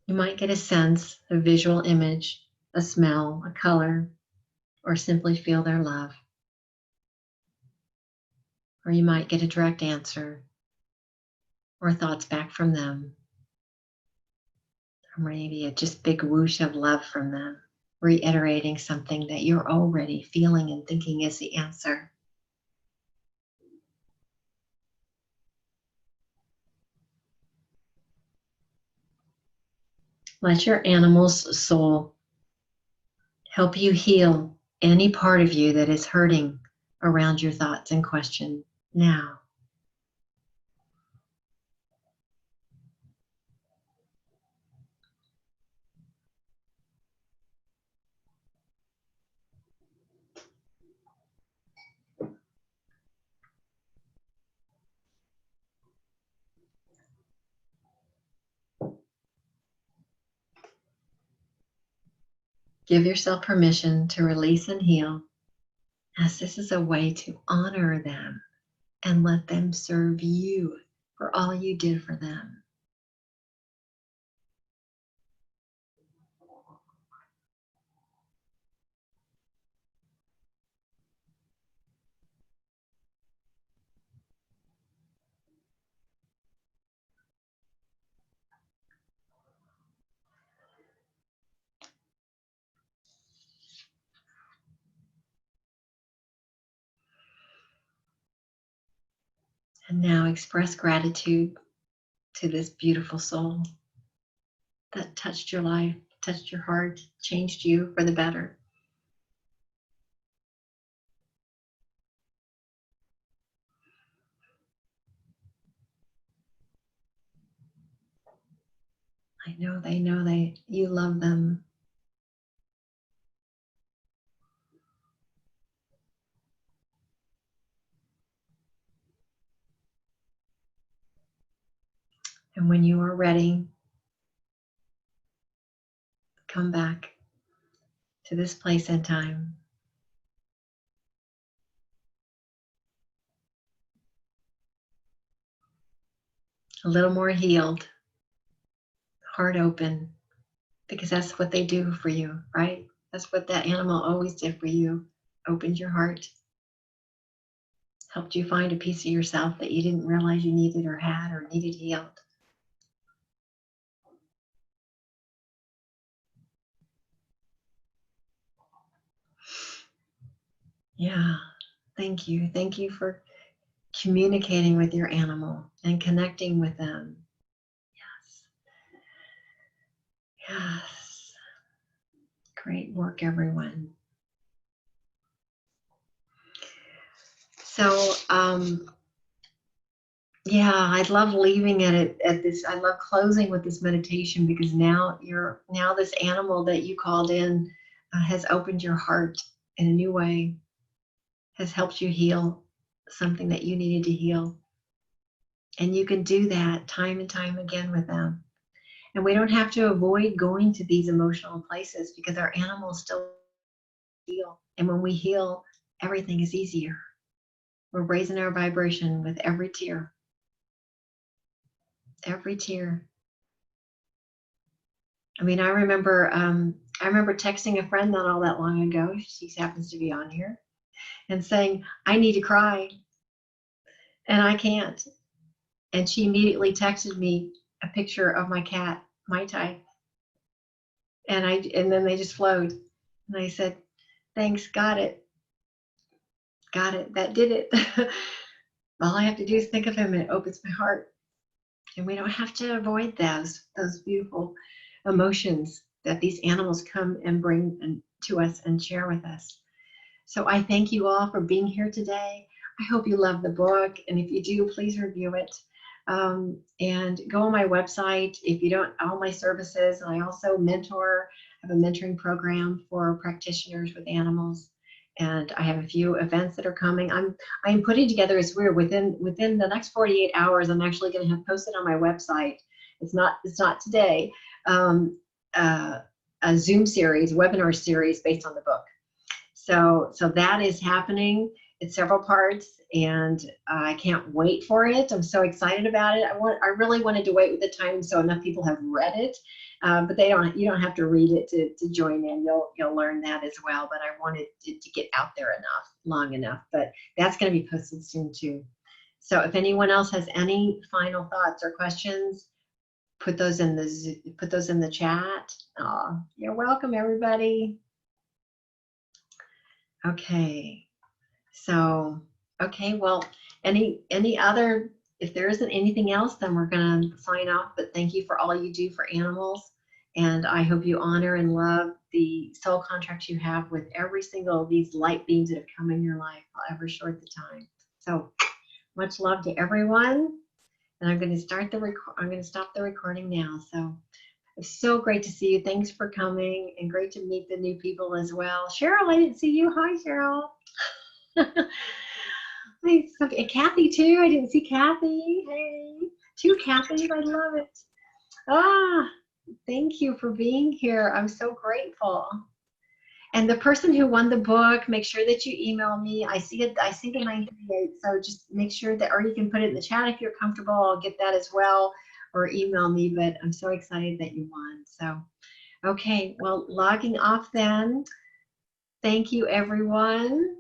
You might get a sense, a visual image, a smell, a color, or simply feel their love. Or you might get a direct answer or thoughts back from them. Or maybe a just big whoosh of love from them, reiterating something that you're already feeling and thinking is the answer. Let your animal's soul help you heal any part of you that is hurting around your thoughts and question now. Give yourself permission to release and heal, as this is a way to honor them and let them serve you for all you did for them. And now express gratitude to this beautiful soul that touched your life, touched your heart, changed you for the better. I know you love them. And when you are ready, come back to this place and time. A little more healed, heart open, because that's what they do for you, right? That's what that animal always did for you. Opened your heart, helped you find a piece of yourself that you didn't realize you needed or had or needed healed. Yeah, thank you. Thank you for communicating with your animal and connecting with them. Yes. Yes. Great work, everyone. So, yeah, I love leaving it at this. I love closing with this meditation because now this animal that you called in has opened your heart in a new way, has helped you heal something that you needed to heal. And you can do that time and time again with them. And we don't have to avoid going to these emotional places because our animals still heal. And when we heal, everything is easier. We're raising our vibration with every tear. Every tear. I mean, I remember texting a friend not all that long ago. She happens to be on here, and saying, "I need to cry, and I can't." And she immediately texted me a picture of my cat, Mai Tai, and then they just flowed. And I said, "Thanks, got it, that did it." All I have to do is think of him, and it opens my heart. And we don't have to avoid those beautiful emotions that these animals come and bring to us and share with us. So I thank you all for being here today. I hope you love the book, and if you do, please review it. And go on my website if you don't, all my services. And I also have a mentoring program for practitioners with animals. And I have a few events that are coming. I'm putting together, it's weird, within the next 48 hours, I'm actually going to have posted on my website. It's not today, a Zoom series, webinar series based on the book. So that is happening. It's several parts, and I can't wait for it. I'm so excited about it. I really wanted to wait with the time so enough people have read it, but you don't have to read it to join in. You'll learn that as well. But I wanted it to get out there long enough. But that's going to be posted soon too. So if anyone else has any final thoughts or questions, put those in the chat. You're welcome, everybody. Okay. So, okay, well, any other, if there isn't anything else, then we're going to sign off. But thank you for all you do for animals. And I hope you honor and love the soul contracts you have with every single of these light beings that have come in your life, however short the time. So much love to everyone. And I'm going to stop the recording now. So it's so great to see you. Thanks for coming, and great to meet the new people as well. Cheryl, I didn't see you. Hi, Cheryl. And Kathy too. I didn't see Kathy. Hey, two Kathys. I love it. Thank you for being here. I'm so grateful. And the person who won the book, make sure that you email me. I see the 938. So just make sure that, or you can put it in the chat if you're comfortable. I'll get that as well, or email me. But I'm so excited that you won. So, okay. Well, logging off then. Thank you, everyone.